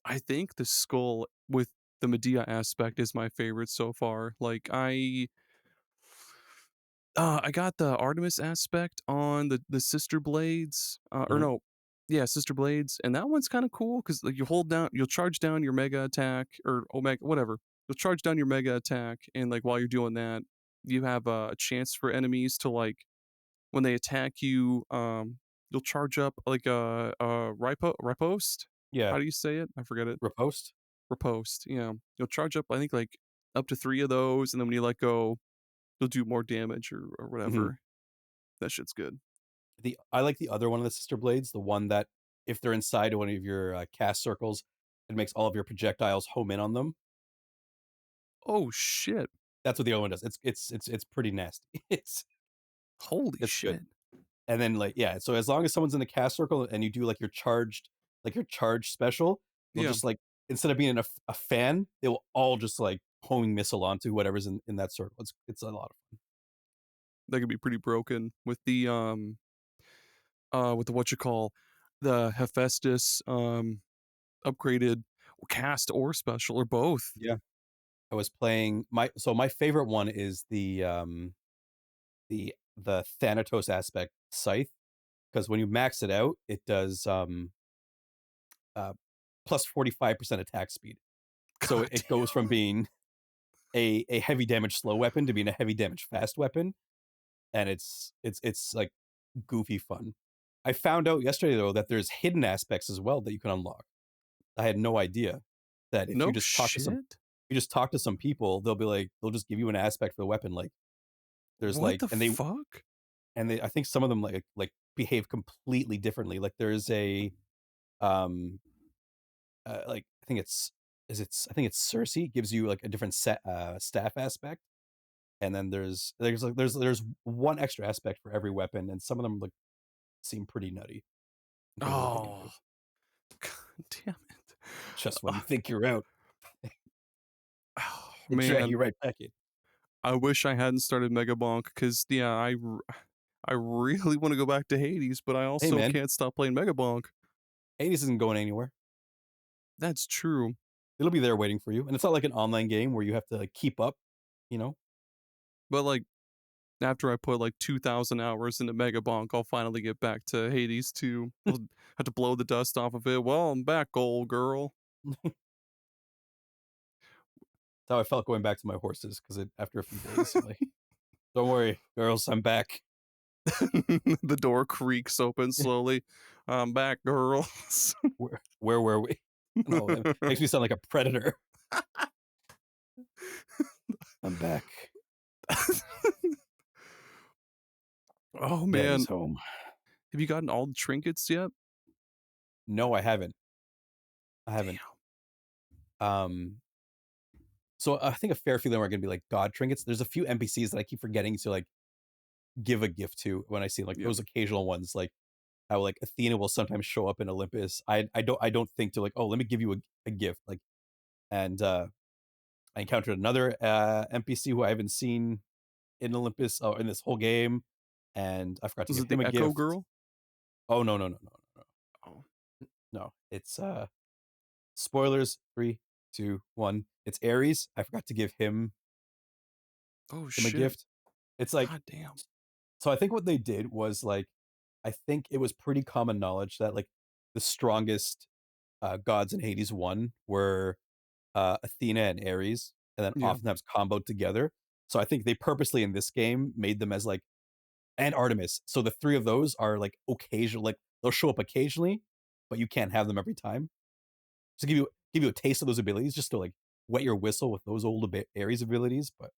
I think the skull with the Medea aspect is my favorite so far. Like I got the Artemis aspect on the sister blades or Mhm. no, Yeah, Sister Blades, and that one's kind of cool because like you'll charge down your mega attack or omega, whatever. You'll charge down your mega attack, and like while you're doing that, you have a chance for enemies to like when they attack you, you'll charge up like a riposte. Yeah, How do you say it? I forget it. riposte. Riposte. Yeah, you'll charge up. I think like up to 3 of those, and then when you let go, you'll do more damage or Hmm. whatever. That shit's good. I like the other one of the sister blades, the one that if they're inside one of your cast circles, it makes all of your projectiles home in on them. Oh shit! That's what the other one does. It's pretty nasty. Holy It's good. shit! And then like yeah, so as long as someone's in the cast circle and you do like your charged special, they'll Yeah, just like instead of being a fan, they will all just like homing missile onto whatever's in that circle. It's a lot of fun. that could be pretty broken with the what you call the Hephaestus upgraded cast or special or both. Yeah. I was playing my favorite one is the Thanatos aspect scythe because when you max it out, it does uh plus 45% attack speed. So God it damn. goes from being a heavy damage slow weapon to being a heavy damage fast weapon, and it's like goofy fun. I found out yesterday though that there's hidden aspects as well that you can unlock. I had no idea that if you No just shit. you just talk to some people, they'll be like they'll just give you an aspect for the weapon. Like there's What like the fuck? and they I think some of them like behave completely differently. Like there's a um like I think it's Cersei gives you like a different staff aspect, and then there's one extra aspect for every weapon, and some of them like seem pretty nutty in terms of what they can Oh, do. god damn it. Just when Uh, you think you're out, oh, they drag man, you right back in. I wish I hadn't started Megabonk because yeah, I really want to go back to Hades, but I Hey also man, can't stop playing Megabonk. Hades isn't going anywhere. That's true. It'll be there waiting for you, and it's not like an online game where you have to like keep up. You know, But like after I put like 2,000 hours into Megabonk, I'll finally get back to Hades too. I'll have to blow the dust off of it. Well, I'm back, old girl. that's how I felt going back to my horses because after a few days, I'm like, don't worry, girls, I'm back. The door creaks open slowly. I'm back, girls. Where were we? No, it makes me sound like a predator. I'm back. Oh man, Daddy's home. have you gotten all the trinkets yet? No, I haven't. I haven't. Damn. Um, so I think a fair feeling are gonna be like god trinkets. There's a few NPCs that I keep forgetting to like give a gift to when I see like Yeah. those occasional ones, like how like Athena will sometimes show up in Olympus. I don't think to like, oh, let me give you a gift. Like and I encountered another NPC who I haven't seen in Olympus or in this whole game, and I forgot to Was give it the him a Echo gift. Girl? Oh no. Oh. No. It's spoilers, 3, 2, 1. It's Ares. I forgot to give Oh him a shit. gift. It's like God damn. so I think what they did was like I think it was pretty common knowledge that like the strongest gods in Hades 1 were Athena and Ares, and then Yeah. oftentimes comboed together. So I think they purposely in this game made them as like and Artemis. So the three of those are like occasional, like they'll show up occasionally, but you can't have them every time. To give you a taste of those abilities, just to like wet your whistle with those old Ares abilities. But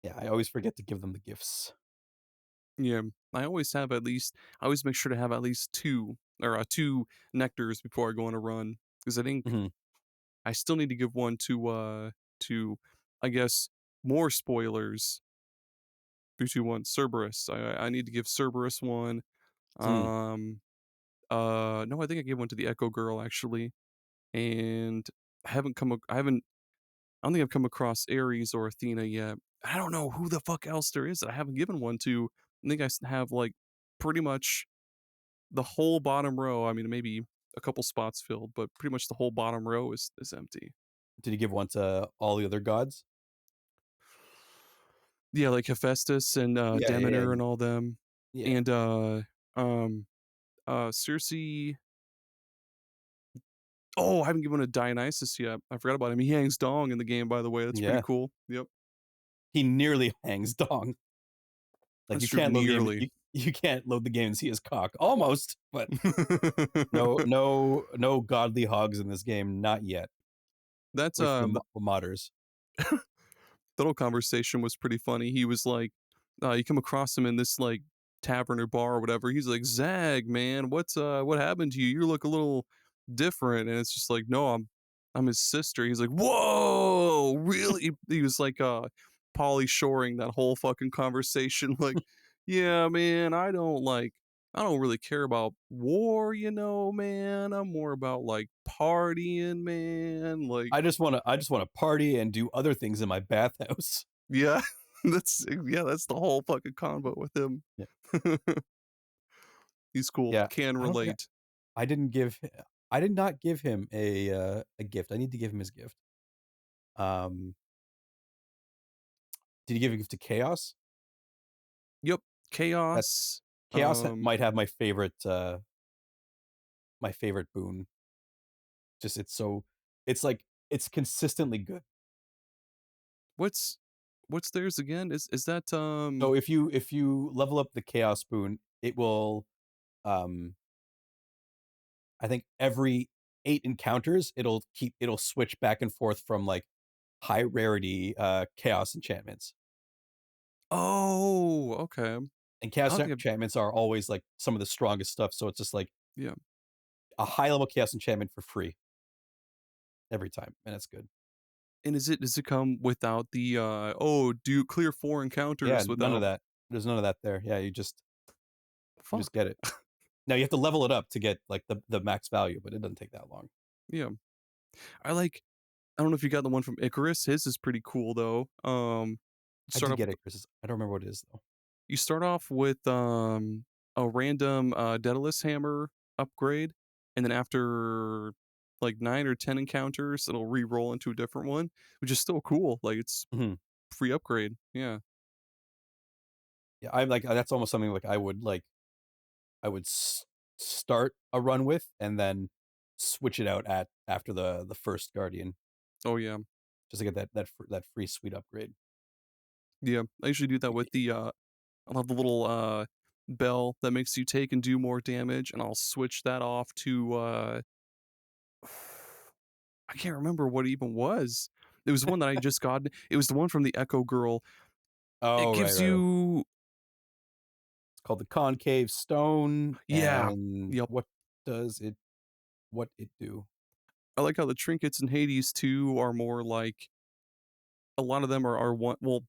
yeah, I always forget to give them the gifts. Yeah. I always make sure to have at least two or two nectars before I go on a run. Because I think Hmm. I still need to give one to I guess more spoilers. 3, 2, 1, Cerberus. I need to give Cerberus one. Mm. Um no, I think I gave one to the Echo Girl actually. And I don't think I've come across Ares or Athena yet. I don't know who the fuck else there is that I haven't given one to. I think have like pretty much the whole bottom row. I mean, maybe a couple spots filled, but pretty much the whole bottom row is empty. Did you give one to all the other gods? Yeah, like Hephaestus and Yeah, Demeter and all them, yeah. and um Cersei. Oh, I haven't given a Dionysus yet. I forgot about him. He hangs dong in the game, by the way. That's pretty Yeah, cool. Yep, he nearly hangs dong. Like that's you true. can't load the game. Nearly. You can't load the game and see his cock. Almost, but no godly hogs in this game. Not yet. That's Wait for the modders. that whole conversation was pretty funny. He was like, you come across him in this like tavern or bar or whatever. He's like, Zag, man, what happened to you? You look a little different. And it's just like, no, I'm his sister. He's like, whoa, really? He was like, Polly shoring that whole fucking conversation. Like, yeah, man, I don't really care about war, man. I'm more about like partying, man. Like, I just want to party and do other things in my bathhouse. yeah, that's the whole fucking convo with him. Yeah. He's cool. Yeah, Can I don't think relate. I didn't give I did not give him a gift. I need to give him his gift. Um, did you give a gift to Chaos? Yep. That Chaos. Might have my favorite boon. Just it's like it's consistently good. What's theirs again? Is that So if you level up the Chaos boon, it will I think every 8 encounters it'll switch back and forth from like high rarity chaos enchantments. Oh, okay. And I chaos don't think I've, enchantments are always like some of the strongest stuff, so it's just like yeah. a high level chaos enchantment for free every time, and it's good. And does it come without the do you clear 4 Yeah, encounters none of without that. There's none of that there. Yeah, you just fuck. get it. Now you have to level it up to get like the max value, but it doesn't take that long. Yeah. I don't know if you got the one from Icarus. His is pretty cool though. I Start did off get it, Chris. I don't remember what it is though. You start off with a random Daedalus hammer upgrade, and then after like 9 or 10 encounters, it'll re-roll into a different one, which is still cool. Like it's Mhm. free upgrade. Yeah. Yeah, I'm like that's almost something like I would start a run with and then switch it out at after the first guardian Oh yeah. just to get that free sweet upgrade. Yeah. I usually do that with the I'll have the little bell that makes you take and do more damage, and I'll switch that off to I can't remember what it even was. It was one that I just got. It was the one from the Echo Girl. It Oh, right, gives right. you It's called the concave stone, yeah. and Yep. what it do? I like how the trinkets in Hades too are more like a lot of them are one well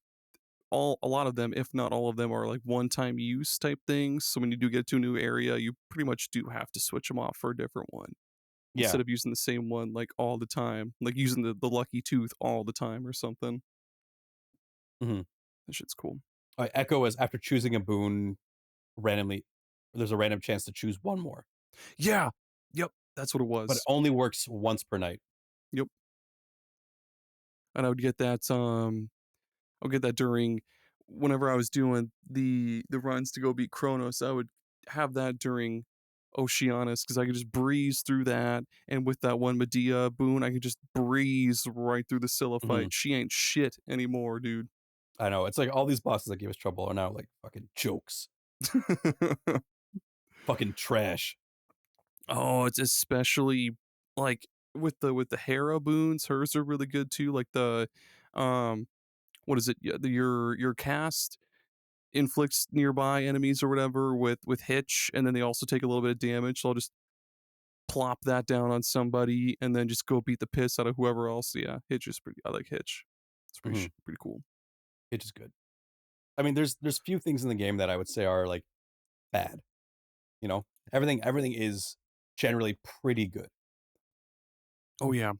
all a lot of them, if not all of them, are like one-time use type things. So when you do get to a new area, you pretty much do have to switch them off for a different one Yeah. instead of using the same one like all the time, like using the lucky tooth all the time or something. hmm That shit's cool. Echo is after choosing a boon randomly. There's a random chance to choose one more, Yeah. Yep. That's what it but it was. only works once per night. Yep. And I would get that I'll get that during whenever I was doing the runs to go beat Kronos. I would have that during Oceanus because I could just breeze through that, and with that one Medea boon, I could just breeze right through the Scylla hmm fight. She ain't shit anymore, dude. I know it's like all these bosses that give us trouble are now like fucking jokes, fucking trash. Oh, it's especially like with the Hera boons. Hers are really good too. Like the um, what is it? Yeah, your cast inflicts nearby enemies or whatever with Hitch, and then they also take a little bit of damage. So I'll just plop that down on somebody and then just go beat the piss out of whoever else. Yeah, Hitch is pretty. I like Hitch. It's hmm pretty cool. It is good. I mean, there's few things in the game that I would say are like bad. You know, everything is generally pretty good. Oh yeah,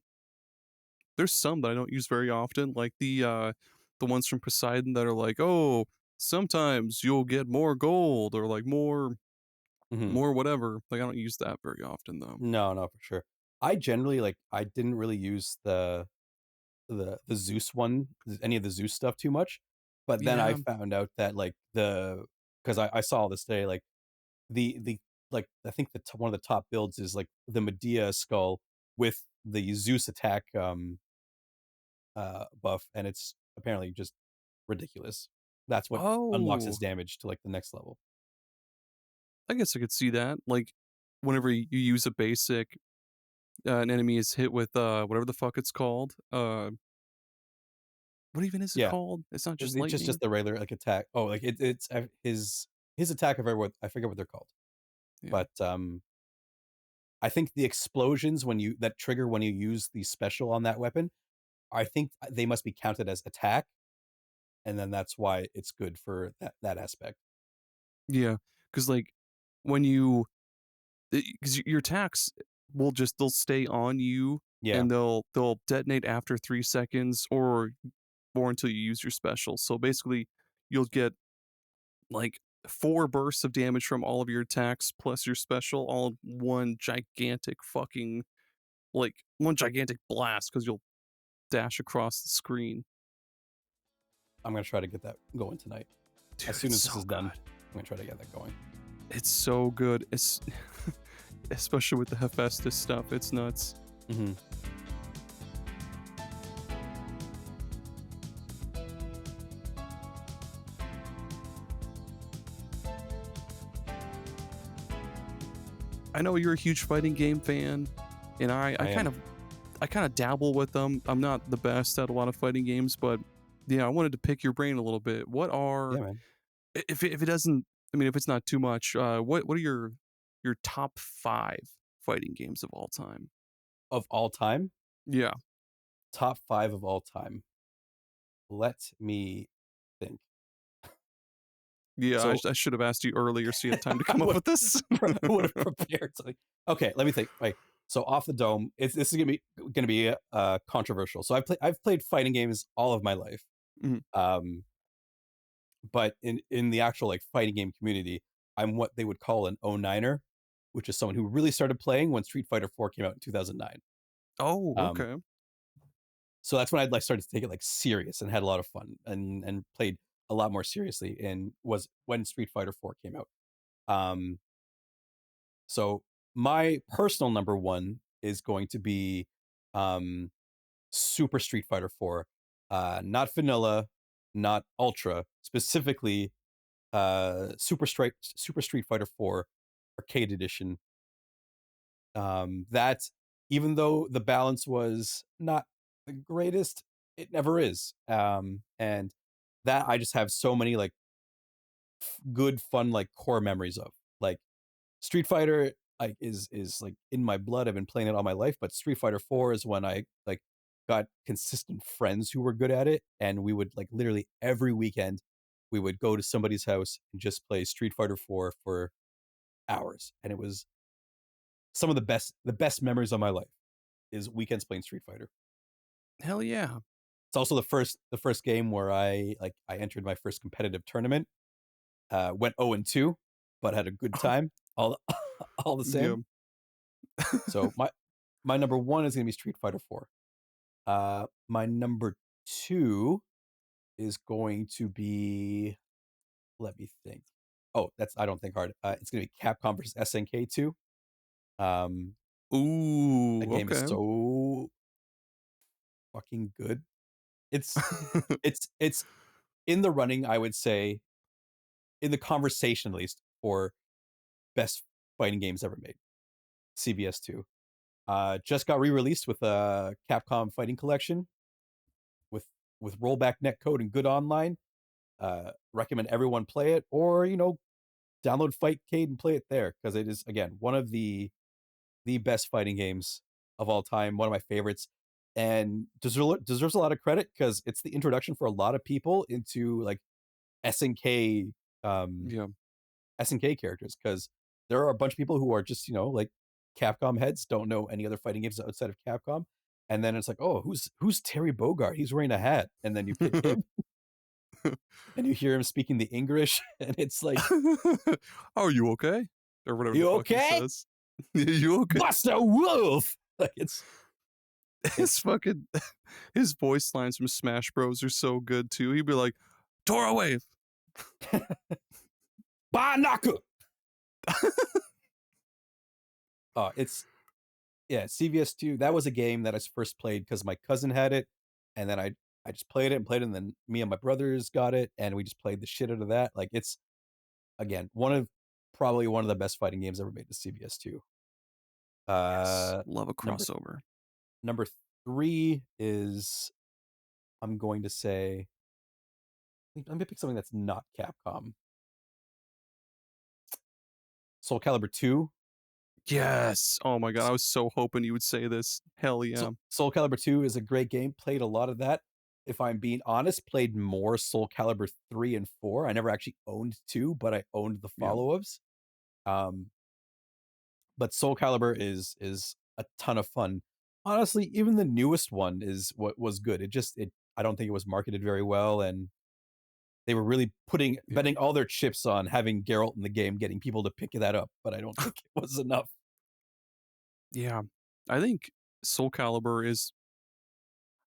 there's some that I don't use very often, like the ones from Poseidon that are like, oh, sometimes you'll get more gold or like hmm more whatever. Like I don't use that very often though. No, no, for sure. I generally like I didn't really use the Zeus one, any of the Zeus stuff too much. But then I Yeah, found out that like because I saw this today, like the like I think one of the top builds is like the Medea skull with the Zeus attack buff, and it's apparently just ridiculous. That's what unlocks its Oh, damage to like the next level. I guess I could see that. Like, whenever you use a basic, an enemy is hit with whatever the fuck it's called. What even is it Yeah, called? It's not just it's lightning. just the regular like attack. Oh, like it's his attack. I forget what they're called, Yeah. but I think the explosions that trigger when you use the special on that weapon, I think they must be counted as attack, and then that's why it's good for that aspect. Yeah, because like when you, because your attacks they'll stay on you Yeah, and they'll detonate after 3 seconds or until you use your special. So basically, you'll get like 4 bursts of damage from all of your attacks plus your special, all in one gigantic fucking like one gigantic blast because you'll dash across the screen. I'm gonna try to get that going tonight. Dude, As soon it's as this so is done, good. I'm gonna try to get that going. It's so good. It's especially with the Hephaestus stuff. It's nuts. Mm-hmm. I know you're a huge fighting game fan, and I am. I kind of dabble with them. I'm not the best at a lot of fighting games, but yeah, I wanted to pick your brain a little bit. What are Yeah, man. if it doesn't, I mean, if it's not too much, what are your top 5 fighting games of all time? Of all time, Yeah, top 5 of all time. Let me think. yeah. So I should have asked you earlier so you had time to I come up would with this. would have prepared something. Okay, let me think. Right. So off the dome, this is gonna be controversial. So I've played fighting games all of my life. Mhm. Um, but in the actual like fighting game community, I'm what they would call an 09er, which is someone who really started playing when Street Fighter 4 came out in 2009. Oh, Um, okay. so that's when I like started to take it like serious and had a lot of fun and played a lot more seriously, and was when Street Fighter 4 came out. Um, so my personal number one is going to be um, Super Street Fighter 4, not vanilla, not ultra, specifically Super Street Fighter 4 Arcade Edition. That, even though the balance was not the greatest, it never is. And that I just have so many like good, fun, like core memories of. Like Street Fighter, like is like in my blood. I've been playing it all my life, but Street Fighter 4 is when I like got consistent friends who were good at it, and we would like literally every weekend we would go to somebody's house and just play Street Fighter 4 for hours, and it was some of the best memories of my life is weekends playing Street Fighter. Hell yeah. It's also the first game where I entered my first competitive tournament. Went 0-2, but had a good Oh, time all all the yeah. same. So my number one is gonna be Street Fighter 4. My number two is going to be, let me think. Oh, that's I don't think hard. It's gonna be Capcom versus SNK 2. Um, that Ooh, game is okay. so fucking good. It's it's in the running, I would say, in the conversation at least, for best fighting games ever made. CVS 2. Just got re-released with a Capcom Fighting Collection with rollback netcode and good online. Recommend everyone play it, or download Fightcade and play it there, because it is again one of the best fighting games of all time, one of my favorites, and deserves a lot of credit because it's the introduction for a lot of people into like SNK um Yeah. SNK characters, because there are a bunch of people who are just like Capcom heads, don't know any other fighting games outside of Capcom, and then it's like, oh, who's Terry Bogard? He's wearing a hat, and then you pick him and you hear him speaking the English, and it's like, Are you okay? Or whatever the you fuck he okay, says. You okay? Buster Wolf? Like His it's fucking his voice lines from Smash Bros are so good too. He'd be like, Torah Wave. Banaka. It's yeah, CVS2. That was a game that I first played because my cousin had it, and then I just played it, and then me and my brothers got it, and we just played the shit out of that. Like it's again probably one of the best fighting games ever made to CVS2. Yes, Uh, love a number crossover. number 3 is I'm going to say I'm gonna pick something that's not Capcom. Soulcalibur 2. Yes. Oh my god, S- I was so hoping you would say this. Hell So yeah. Soulcalibur 2 is a great game. Played a lot of that. If I'm being honest, played more Soulcalibur 3 and 4. I never actually owned 2, but I owned the Yeah. follow-ups. Um, but Soulcalibur is a ton of fun. Honestly, even the newest one is what was good. It I don't think it was marketed very well, and they were really Yeah. betting all their chips on having Geralt in the game, getting people to pick that up, but I don't think it was enough. Yeah. I think Soul Calibur is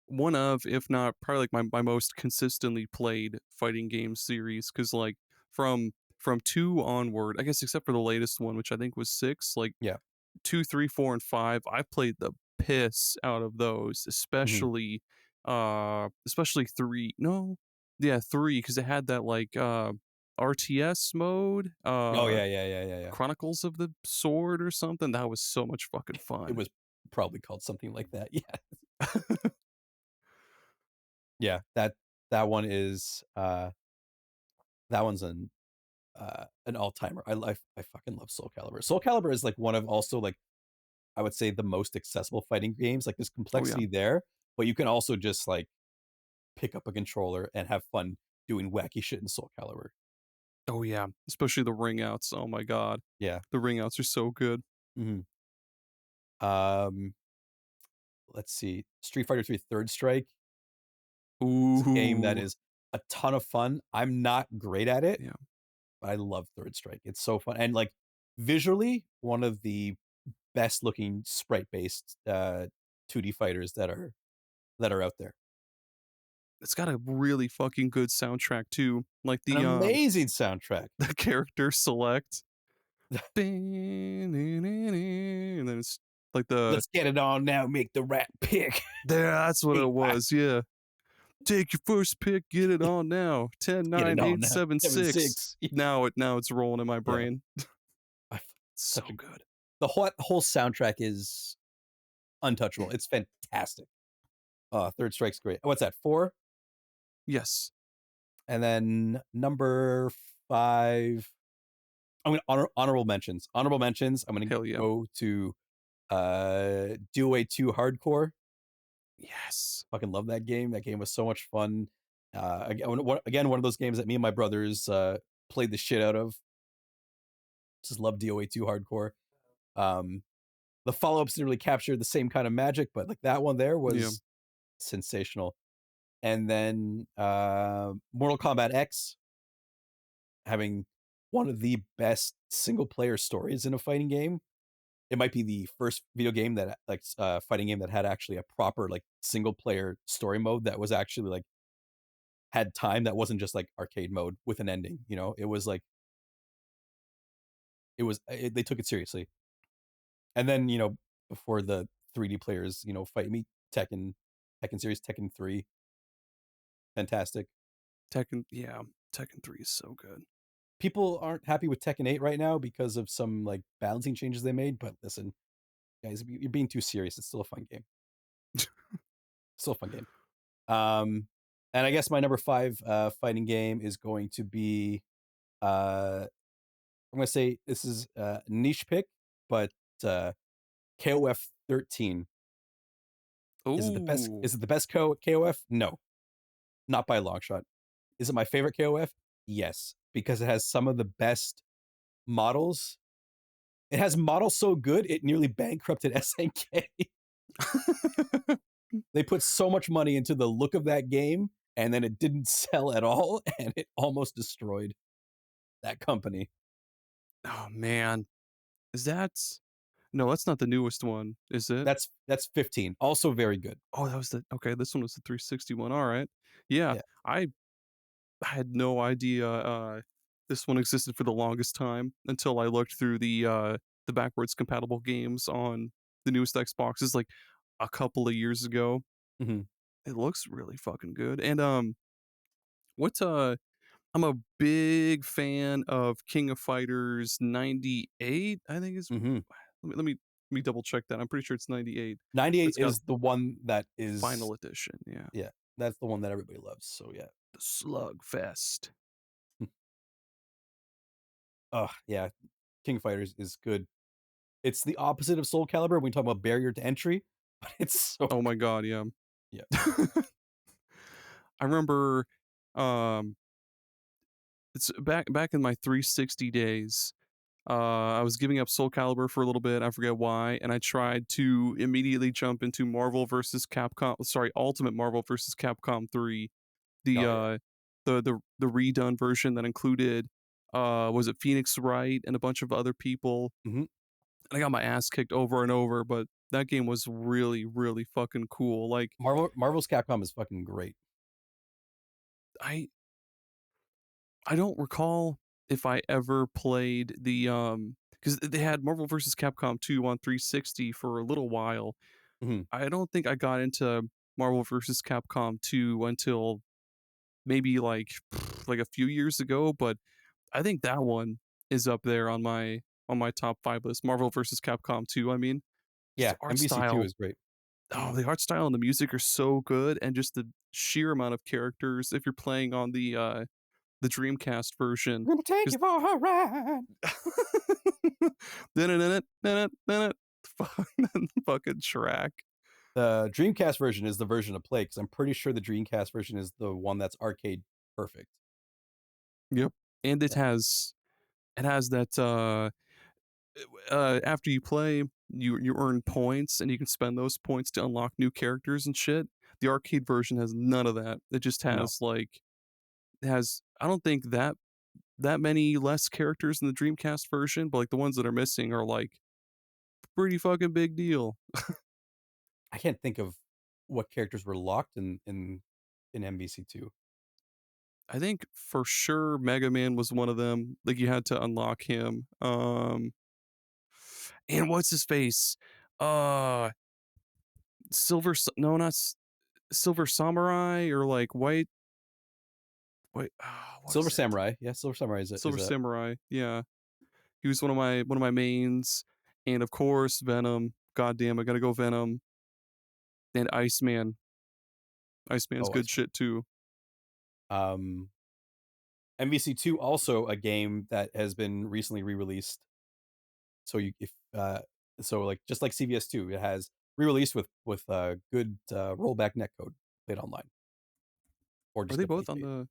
one of, if not probably like my most consistently played fighting game series. Cause like from two onward, I guess except for the latest one, which I think was six, like Yeah. 2, 3, 4, and 5, I played the piss out of those, Mhm. especially 3. No. Yeah, 3, because it had that like RTS mode, Oh, yeah. Chronicles of the Sword or something. That was so much fucking It fun. was probably called something like that. Yeah. Yeah, that one is, that one's an all-timer. I fucking love Soul Calibur. Soul Calibur is, like, one of also, like, I would say the most accessible fighting games. Like, there's Oh yeah. complexity there, but you can also just, like, pick up a controller and have fun doing wacky shit in Soul Calibur. Oh yeah. Especially the ring outs. Oh my god. Yeah. The ring outs are so good. Mhm. Um, let's see. Street Fighter 3 Third Strike is a game that Ooh. is a ton of fun. I'm not great at it, Yeah. but I love Third Strike. It's so fun. And, like, visually, one of the best looking sprite-based, 2D fighters that are out there. It's got a really fucking good soundtrack too. Like An amazing soundtrack. the character select. And then it's like the Let's get it on now, make the rat pick. there, that's what it Hey, was. Yeah. Take your first pick, get it on now. 10, get 9, it on 8, now. 7, 6. 7-6. Now it's rolling in my Yeah. brain. I So such a good. the whole soundtrack is untouchable. It's fantastic. Third Strike's great. What's that? 4? Yes. And then number 5, I'm gonna honorable mentions. Honorable mentions, I'm gonna Hell yeah. go to DOA 2 Hardcore. Yes. Fucking love that game. That game was so much fun. Again, one of those games that me and my brothers played the shit out of. Just love DOA 2 Hardcore. Um, the follow-ups didn't really capture the same kind of magic, but like that one there Yeah. was sensational. And then Mortal Kombat X, having one of the best single player stories in a fighting game. It might be the first video game that fighting game that had actually a proper like single player story mode that was actually like had time, that wasn't just like arcade mode with an ending. It was like they took it seriously. And then before the 3D players fight me, Tekken series, Tekken 3, fantastic. Tekken 3 is so good. People aren't happy with Tekken 8 right now because of some like balancing changes they made, but listen, guys, you're being too serious. It's still a fun game. Still a fun game. And I guess my number 5 fighting game is going to be I'm gonna say this is a niche pick, but KOF 13. Is it the best? Ooh. Is it the best KOF? No, not by a long shot. Is it my favorite KOF? Yes, because it has some of the best models. It has models so good it nearly bankrupted SNK. They put so much money into the look of that game, and then it didn't sell at all, and it almost destroyed that company. Oh man. Is that No, that's not the newest one, is it? That's 15. Also very good. Oh, that was the okay, this one was the 360 one. All right. Yeah, Yeah. I had no idea this one existed for the longest time until I looked through the the backwards compatible games on the newest Xboxes like a couple of years ago. Mhm. It looks really fucking good. And what's I'm a big fan of King of Fighters 98, I think is Mhm. let me double check that. I'm pretty sure it's 98. 98 It's got is the one that is final edition, yeah. yeah, that's the one that everybody loves, so yeah. The Slugfest. Yeah, King of Fighters is good. It's the opposite of Soulcalibur when we talk about barrier to entry, but it's so Oh my good. god, yeah. Yeah. I remember um it's back in my 360 days. I was giving up Soulcalibur for a little bit. I forget why, and I tried to immediately jump into Marvel versus Capcom. Sorry, Ultimate Marvel versus Capcom 3. The Oh, yeah. the redone version that included was it Phoenix Wright and a bunch of other people. Mhm. And I got my ass kicked over and over, but that game was really really fucking cool. Like Marvel's Capcom is fucking great. I I don't recall if I ever played the because they had Marvel vs. Capcom 2 on 360 for a little while. Mhm. I don't think I got into Marvel vs. Capcom 2 until maybe like a few years ago, but I think that one is up there on my top 5 list. Marvel vs. Capcom 2, I mean. Just Yeah, the art MVC2 style. is great. Oh, the art style and the music are so good, and just the sheer amount of characters if you're playing on the Dreamcast version. "Gonna take 'Cause you for a ride." Fucking Shrek. The Dreamcast version is the version to play because 'cause I'm pretty sure the Dreamcast version is the one that's arcade perfect. Yep. And Yeah. it has that after you play, you earn points and you can spend those points to unlock new characters and shit. The arcade version has none of that. It just No. has it has I don't think that many less characters in the Dreamcast version, but like the ones that are missing are like pretty fucking big deal. I can't think of what characters were locked in MVC2. I think for sure Mega Man was one of them. Like you had to unlock him. And what's his face? Uh no, not Silver Samurai or like what Silver is it? Samurai. Yeah, Silver Samurai is Silver a Samurai. Yeah. He was one of my mains. And of course, Venom. God damn, I gotta go Venom. And Iceman. Iceman's oh, I good see. shit too. Um, MVC2 also a game that has been recently re-released. So you if so like just like CVS2, it has re-released with good rollback netcode played online or Are just they a play both on state. the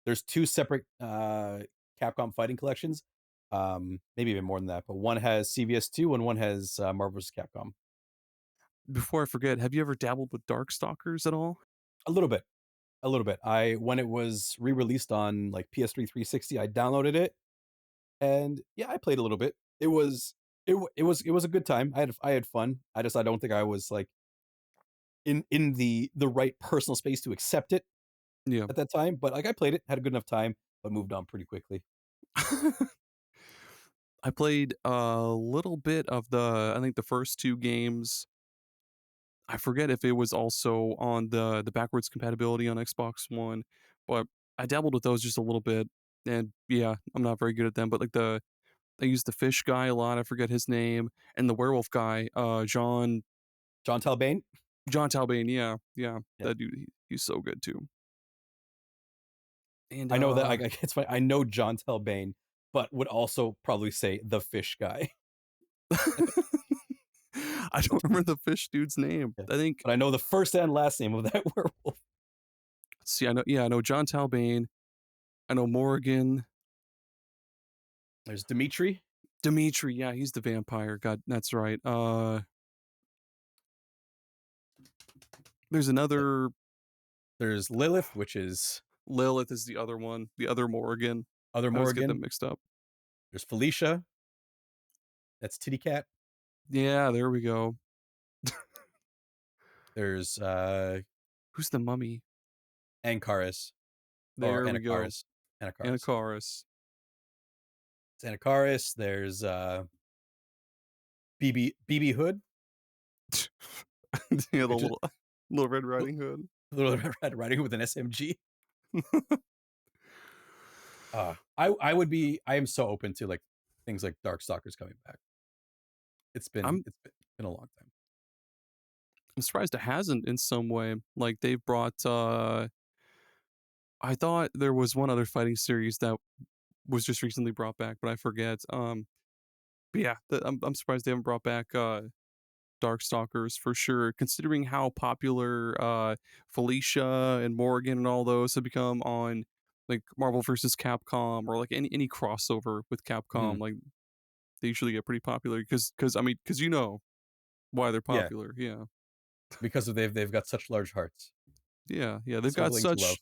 There's two separate Capcom fighting collections. Maybe even more than that, but one has CVS2 and one has Marvel vs. Capcom. before I forget, have you ever dabbled with Darkstalkers at all? A little bit. A little bit. I when it was re-released on like PS3 360, I downloaded it and yeah, I played a little bit. It was a good time. I had fun. I don't think I was like in the right personal space to accept it Yeah. at that time, but like I played it, had a good enough time, but moved on pretty quickly. I played a little bit of I think the first two games. I forget if it was also on the backwards compatibility on Xbox One, but I dabbled with those just a little bit. And yeah, I'm not very good at them, but like I used the fish guy a lot. I forget his name, and the werewolf guy, John Talbane? John Talbane. Yeah, yeah, Yeah. that dude, he's so good too. And I know that it's funny. I know John Talbane, but would also probably say the fish guy. I don't remember the fish dude's name. Yeah. I think But I know the first and last name of that werewolf. see, I know John Talbane. I know Morgan. There's Dimitri. Dimitri, yeah, he's the vampire. God, that's right. There's another There's Lilith, which is Lilith is the other one, the other Morgan. other I always get Morgan. them mixed up. There's Felicia. That's Titty Cat. Yeah, there we go. There's Who's the mummy? Ancaris or There we go. Anacaris. Anacaris. Anacharis. It's Anacaris. There's BB Hood. Yeah, the Which is little Red Riding Hood. Little Red Riding Hood with an SMG. I am so open to like things like Darkstalkers coming back. It's been I'm been a long time. I'm surprised it hasn't in some way. Like they've brought I thought there was one other fighting series that was just recently brought back, but I forget. But yeah, I'm surprised they haven't brought back Darkstalkers for sure, considering how popular Felicia and Morgan and all those have become on like Marvel versus Capcom or like any crossover with Mhm. Capcom. Like they usually get pretty popular because I mean because you know why they're Yeah, popular. Yeah, because of they've got such large hearts, yeah. They've so got willing to love. such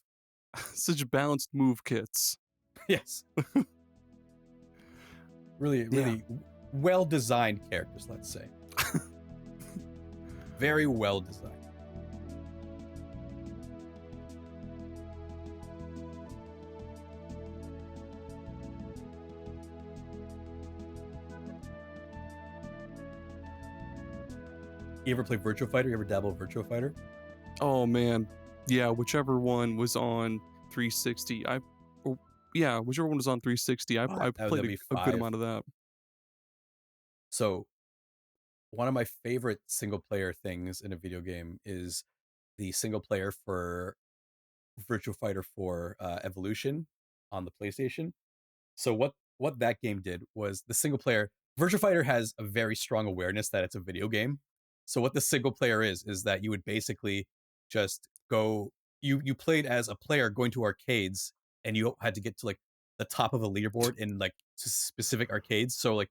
such balanced move kits. Yes, really, Yeah. really well designed characters. Let's say very well designed. You ever play Virtua Fighter? You ever dabble with Virtua Fighter? Oh man, yeah. Whichever one was on 360, oh, yeah, whichever one was on 360, I played That'd be a good 5. amount of that. So one of my favorite single player things in a video game is the single player for Virtua Fighter 4 Evolution on the PlayStation. So what that game did was the single player Virtua Fighter has a very strong awareness that it's a video game. So what the single player is that you would basically just go you played as a player going to arcades and you had to get to like the top of a leaderboard in like specific arcades. So like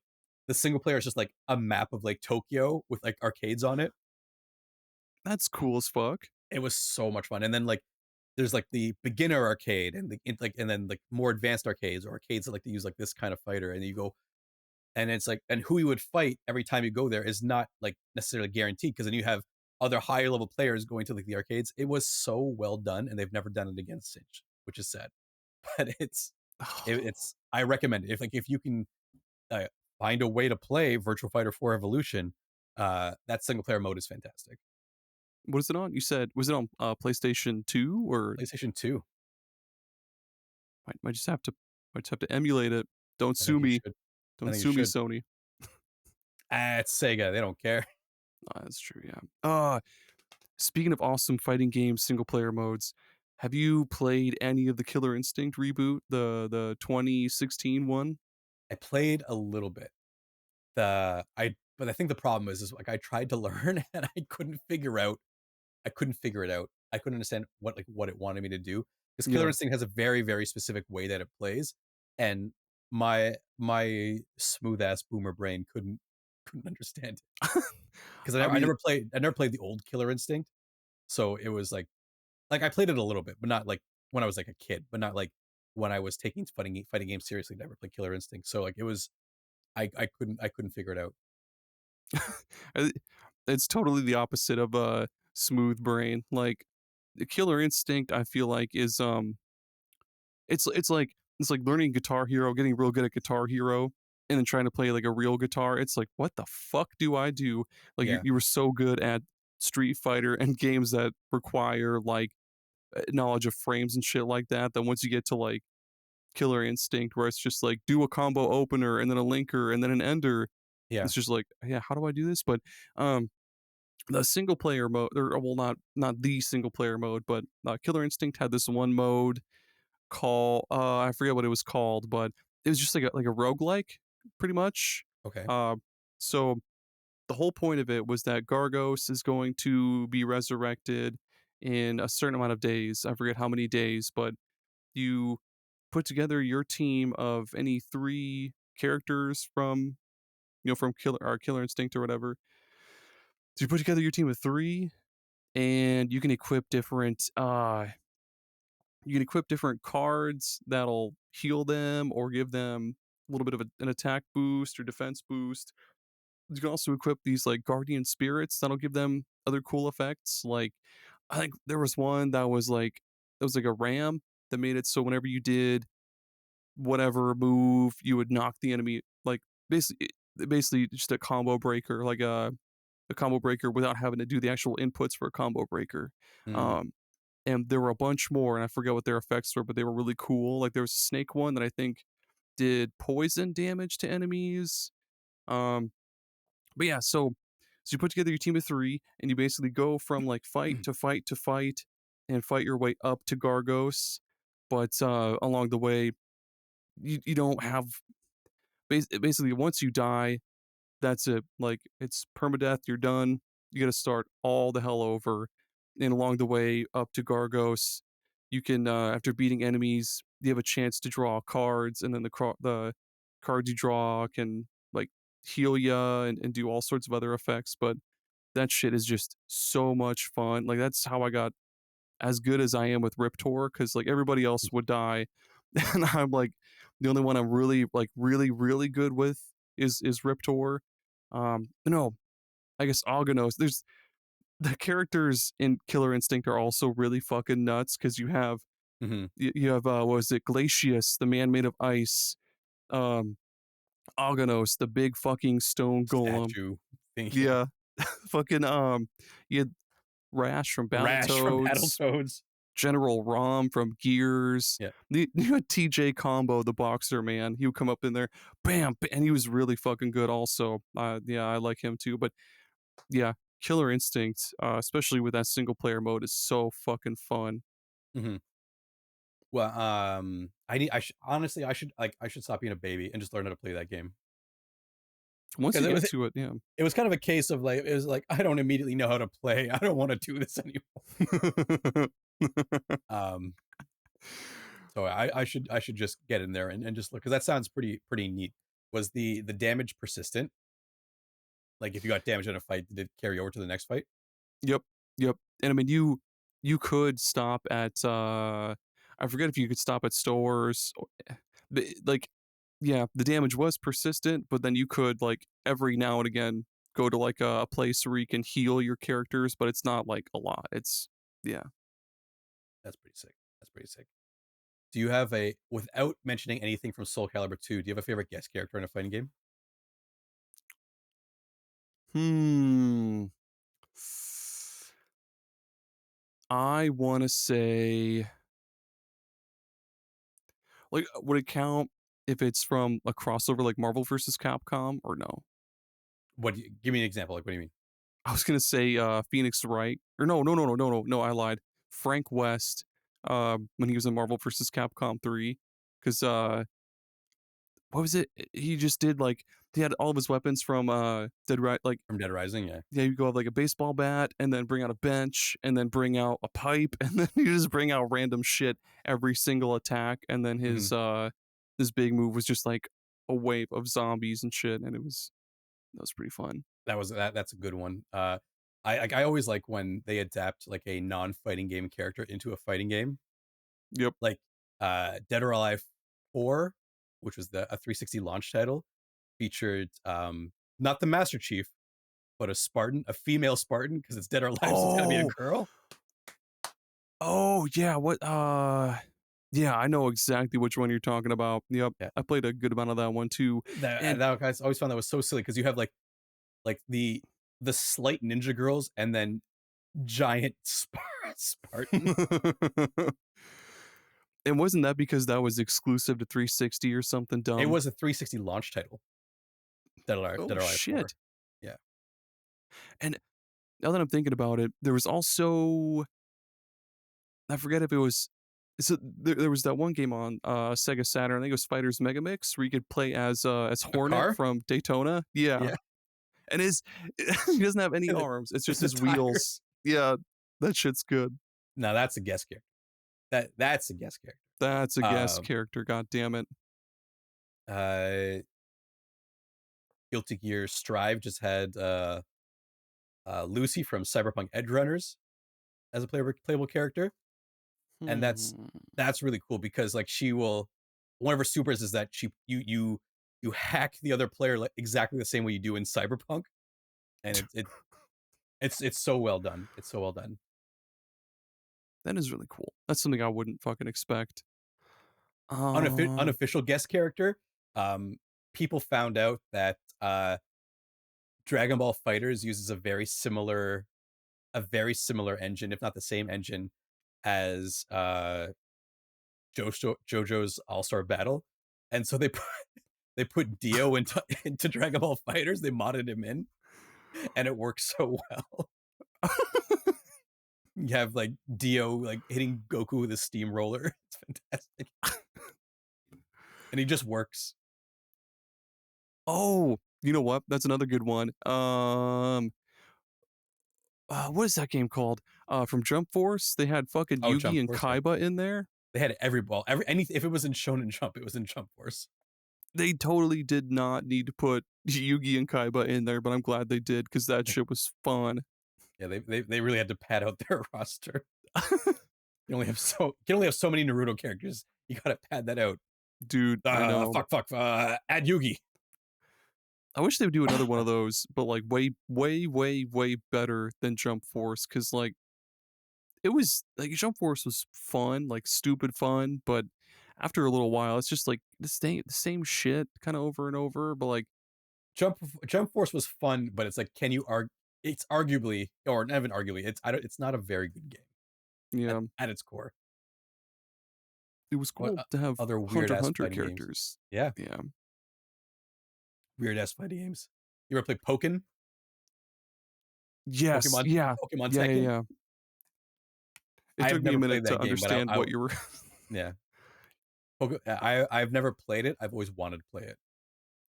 the single player is just like a map of like Tokyo with like arcades on it. That's cool as fuck. It was so much fun. And then like there's like the beginner arcade and and then like more advanced arcades or arcades that like to use like this kind of fighter and you go and it's like and who you would fight every time you go there is not like necessarily guaranteed because then you have other higher level players going to like the arcades. It was so well done and they've never done it again since, which is sad. But it's I recommend it if you can uh, find a way to play Virtual Fighter 4 Evolution. That single player mode is fantastic. What is it on? You said was it on PlayStation 2 or PlayStation 2. might just have to emulate it. Don't I think sue you me. should. I Don't think you sue me, should. Sony. It's Sega. They don't care. That's true. Yeah. Speaking of awesome fighting games, single player modes, have you played any of the Killer Instinct reboot, the 2016 one? I played a little bit. But I think the problem is like I tried to learn and I couldn't figure it out. I couldn't understand what it wanted me to do because Killer Yeah. Instinct has a very very specific way that it plays, and my smooth ass boomer brain couldn't understand it because I mean, I never played the old Killer Instinct, so it was like I played it a little bit, but not like when I was like a kid, but not like when I was taking fighting games seriously. Never played Killer Instinct, so like it was I couldn't figure it out. uh, it's totally the opposite of a smooth brain. Like the Killer Instinct, I feel like is it's like learning Guitar Hero, getting real good at Guitar Hero, and then trying to play like a real guitar. It's like, what the fuck do I do? Like Yeah, you were so good at Street Fighter and games that require like knowledge of frames and shit like that. That once you get to like Killer Instinct, where it's just like do a combo opener and then a linker and then an ender, yeah. it's just like, yeah, how do I do this? But um, the single player mode, or well, not the single player mode, but Killer Instinct had this one mode call I forget what it was called, but it was just like a roguelike pretty much. Okay, Uh so the whole point of it was that Gargos is going to be resurrected in a certain amount of days. I forget how many days, but you put together your team of any 3 characters from from Killer Instinct or whatever. So you put together your team of 3 and you can equip different cards that'll heal them or give them a little bit of an attack boost or defense boost. You can also equip these like guardian spirits that'll give them other cool effects. Like I think there was one that was like a ram that made it so whenever you did whatever move, you would knock the enemy like basically basically just a combo breaker, like a combo breaker without having to do the actual inputs for a combo breaker. Mm. Um, and there were a bunch more, and I forget what their effects were, but they were really cool. Like there was a snake one that I think did poison damage to enemies. Um, but yeah, so you put together your team of three, and you basically go from like fight to fight to fight, and fight your way up to Gargos. But along the way, you don't have basically once you die, that's it. Like it's permadeath. You're done. You got to start all the hell over. And along the way up to Gargos, you can after beating enemies, you have a chance to draw cards, and then the cards you draw can like heal ya and do all sorts of other effects. But that shit is just so much fun. Like that's how I got as good as I am with Riptor, because like everybody else would die, and I'm like the only one I'm really like really good with is Riptor. No, I guess Algonos. There's the characters in Killer Instinct are also really fucking nuts because Hmm. you have what was it, Glacius, the man made of ice, um, Algonos, the big fucking stone golem. Statue thing. Yeah. Yeah, fucking you had Rash from Rash from Battletoads, Battletoads. General Rom from Gears. Yeah. You had TJ Combo, the boxer man. He would come up in there, bam, and he was really fucking good. Also, yeah, I like him too. But yeah, Killer Instinct, especially with that single player mode, is so fucking fun. Hmm. Well, honestly, I should stop being a baby and just learn how to play that game. Once Because you get to it, yeah. it was kind of a case of like, it was like, I don't immediately know how to play. I don't want to do this anymore. Um, so I should just get in there and just look, because that sounds pretty neat. Was the damage persistent? Like if you got damaged in a fight, did it carry over to the next fight? Yep, yep. And I mean, you could stop at I forget if you could stop at stores, like yeah, the damage was persistent, but then you could like every now and again go to like a place where you can heal your characters, but it's not like a lot. It's yeah. That's pretty sick. That's pretty sick. Do you have without mentioning anything from Soulcalibur II, do you have a favorite guest character in a fighting game? Hmm. I want to say like would it count if it's from a crossover like Marvel versus Capcom or no? Give me an example? Like, what do you mean? I was gonna say Phoenix Wright, or no, I lied. Frank West, when he was in Marvel versus Capcom 3, because what was it? He just did like he had all of his weapons from Dead Right, like From Dead Rising, yeah. yeah, you go have like a baseball bat, and then bring out a bench, and then bring out a pipe, and then you just bring out random shit every single attack, and then Hmm. his big move was just like a wave of zombies and shit, and that was pretty fun. That's a good one. I always like when they adapt like a non-fighting game character into a fighting game. Yep. Like Dead or Alive 4, which was a 360 launch title, featured not the Master Chief, but a Spartan, a female Spartan, because it's Dead or Alive, so it's gotta be a Oh, girl. oh yeah, what yeah, I know exactly which one you're talking about. Yep. Yeah. I played a good amount of that one too. And That I always found that was so silly, because you have like the slight ninja girls and then giant Spartan. and wasn't that because that was exclusive to 360 or something It dumb? was a 360 launch title. Oh Dead or Alive 4. shit. Yeah. And now that I'm thinking about it, there was also I forget if it was so there was that one game on Sega Saturn, I think it was Fighters Megamix, where you could play as A Hornet car? from Daytona. Yeah. Yeah. And his he doesn't have any arms. It's just Just a his tire. wheels. Yeah, that shit's good. Now that's a guest character. That's a guest character. That's a guest Um, character, god damn it. uh, Guilty Gear Strive just had Lucy from Cyberpunk Edge Runners as a playable character, and Hmm. that's really cool, because like she will, one of her supers is that you hack the other player like exactly the same way you do in Cyberpunk, and it's so well done. It's so well done. That is really cool. That's something I wouldn't fucking expect. Uh, Unofficial guest character. people found out that Dragon Ball Fighters uses a very similar engine, if not the same engine, as JoJo's All Star Battle, and so they put Dio into into Dragon Ball Fighters. They modded him in, and it works so well. You have like Dio like hitting Goku with a steamroller. It's fantastic, and he just works. Oh, you know what? That's another good one. What is that game called? From Jump Force, they had fucking Oh, Jump Yugi and Force. Yeah. Kaiba in there. They had every ball, anything. If it was in Shonen Jump, it was in Jump Force. They totally did not need to put Yugi and Kaiba in there, but I'm glad they did because that shit was fun. Yeah, they really had to pad out their roster. You only have so many Naruto characters. You gotta pad that out. Dude, I know. Fuck. Add Yugi. I wish they would do another one of those, but like way, way, way, way better than Jump Force. Cause like it was like Jump Force was fun, like stupid fun, but after a little while, it's just like the same shit kind of over and over. But like, Jump Force was fun, but it's like, can you argue? It's arguably, or not even arguably, it's not a very good game yeah, at its core. it was What cool to have other weird Hunter x ass Hunter fighting games? characters. Yeah, Yeah. weird ass fighting games. You ever play Pokken? Yes. Pokemon Yeah. Pokemon Yeah. Yeah. Tekken? Yeah. It took I've me a never played minute to that game, but understand what you were. yeah. I've never played it. I've always wanted to play it.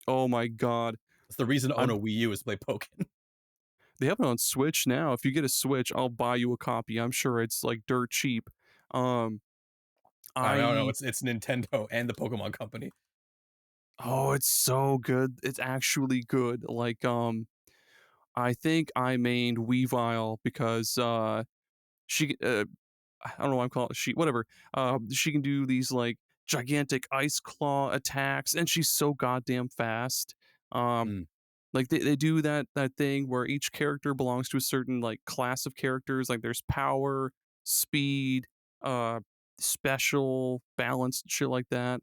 Oh my god. It's the reason to own I'm. a Wii U is to play Pokken. They have it on Switch now. If you get a Switch, I'll buy you a copy. I'm sure it's like dirt cheap. Um. I don't know. I. It's Nintendo and the Pokemon Company. Oh, it's so good. It's actually good. Like I think I mained Weavile because she I don't know why I'm calling it she whatever. She can do these like gigantic ice claw attacks and she's so goddamn fast. Um Mm. like they do that thing where each character belongs to a certain like class of characters. Like there's power, speed, uh special, balanced shit like that.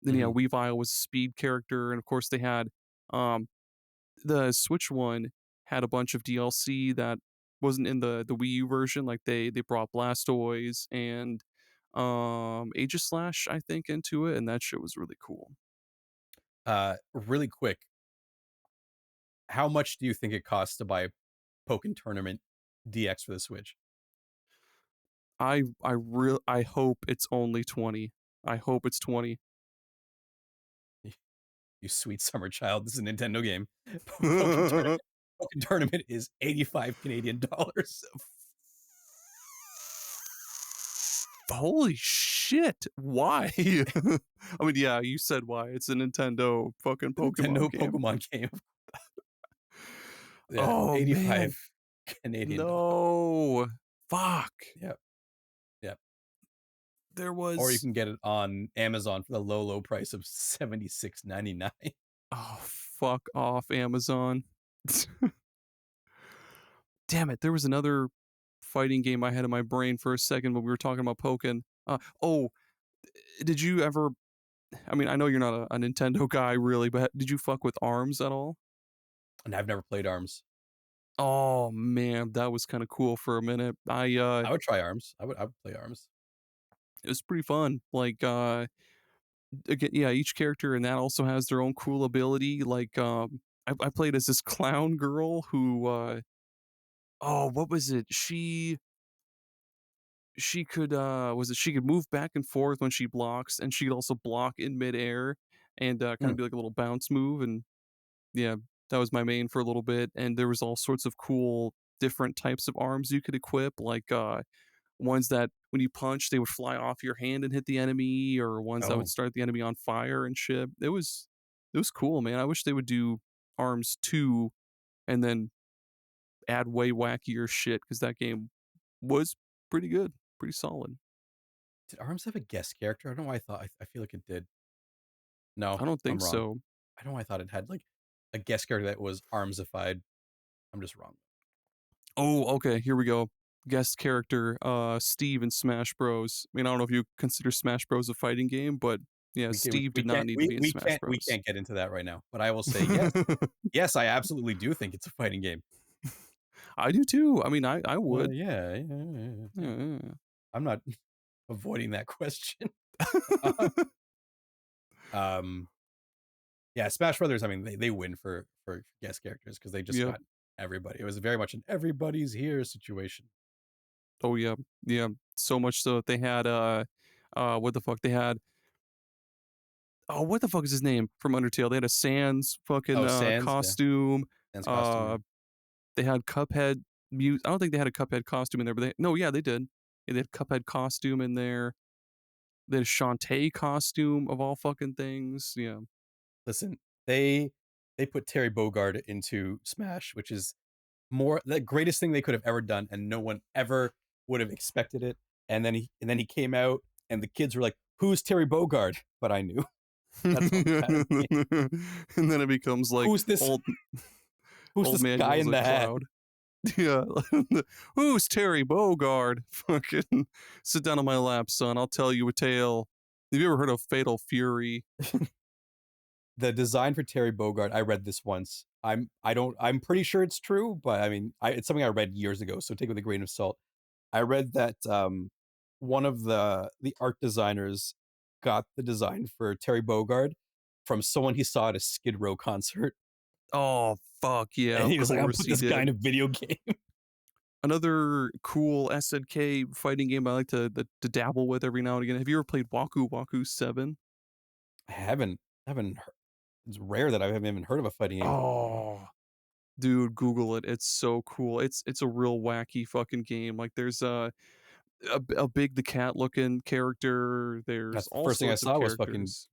Then yeah, Hmm. Weavile was a speed character, and of course they had um the Switch one had a bunch of DLC that wasn't in the Wii U version. Like they brought Blastoise and Aegislash, I think, into it, and that shit was really cool. Really quick, how much do you think it costs to buy Pokken Tournament DX for the Switch? I hope it's only 20. I hope it's 20. You sweet summer child. This is a Nintendo game. Pokken Tournament. Pokken Tournament is 85 Canadian dollars. Holy shit. Why? I mean, yeah, you said why. It's a Nintendo fucking Pokemon Nintendo game. Pokemon game. Yeah, Oh 85 man. Canadian dollars. No. Fuck. Yep. Yep. There Or you was can get it on Amazon for the low price of $76.99. oh fuck off Amazon. Damn it. There was another fighting game I had in my brain for a second when we were talking about Pokken. Oh, did you ever I mean, I know you're not a Nintendo guy really, but did you fuck with ARMS at all? And I've never played ARMS. Oh man, that was kind of cool for a minute. I would try ARMS. I would play ARMS. It was pretty fun. Like again, yeah, each character in that also has their own cool ability. Like I played as this clown girl who oh, what was it? She could was it she could move back and forth when she blocks, and she could also block in midair and kind Hmm. of be like a little bounce move. And yeah, that was my main for a little bit. And there was all sorts of cool different types of arms you could equip, like ones that when you punch they would fly off your hand and hit the enemy, or ones that would Oh, start the enemy on fire and shit. It was cool, man. I wish they would do arms 2 and then add way wackier shit because that game was pretty good, pretty solid. did ARMS have a guest character? I don't know why I thought. I feel like it did. No, I don't think I'm wrong. so. I don't know why I thought it had like a guest character that was armsified. I'm just wrong. Oh, okay, here we go. Guest character Steve in Smash Bros. I mean, I don't know if you consider Smash Bros a fighting game, but Yeah, Steve did not need to be in Smash we Bros. can't get into that right now. But I will say yes, yes, I absolutely do think it's a fighting game. I do too. I mean, I would. Yeah. Yeah. I'm not avoiding that question. um, yeah, Smash Brothers. I mean, they win for guest characters because they just Yep. got everybody. It was very much an everybody's here situation. Oh yeah. Yeah. So much so that they had what the fuck they had. Oh, what the fuck is his name from Undertale? They had a Sans fucking Oh, Sans, yeah, costume. Sans Uh, costume. they had Cuphead I don't think they had a Cuphead costume in there, but no, yeah, they did. Yeah, they had Cuphead costume in there. They had a Shantae costume of all fucking things. Yeah. Listen, they put Terry Bogard into Smash, which is more the greatest thing they could have ever done, and no one ever would have expected it. And then he came out, and the kids were like, "Who's Terry Bogard?" But I knew. That's all that mattered to me. And then it becomes like Who's this? old Who's old this man guy yells in the at hat? cloud. Yeah. Who's Terry Bogard? Fucking sit down on my lap, son. I'll tell you a tale. Have you ever heard of Fatal Fury? The design for Terry Bogard, I read this once. I'm pretty sure it's true, but I mean, it's something I read years ago, so take it with a grain of salt. I read that one of the art designers got the design for Terry Bogard from someone he saw at a Skid Row concert, Oh fuck yeah, and of he was like, "I'll course put he this guy in did. a video game." Another cool SNK fighting game I like to dabble with every now and again. Have you ever played Waku Waku 7? I haven't. It's rare that I haven't even heard of a fighting game. Oh, dude, Google it. It's so cool. It's a real wacky fucking game. Like there's a Big the Cat looking character. There's That's the all first thing I sorts of saw was fucking characters.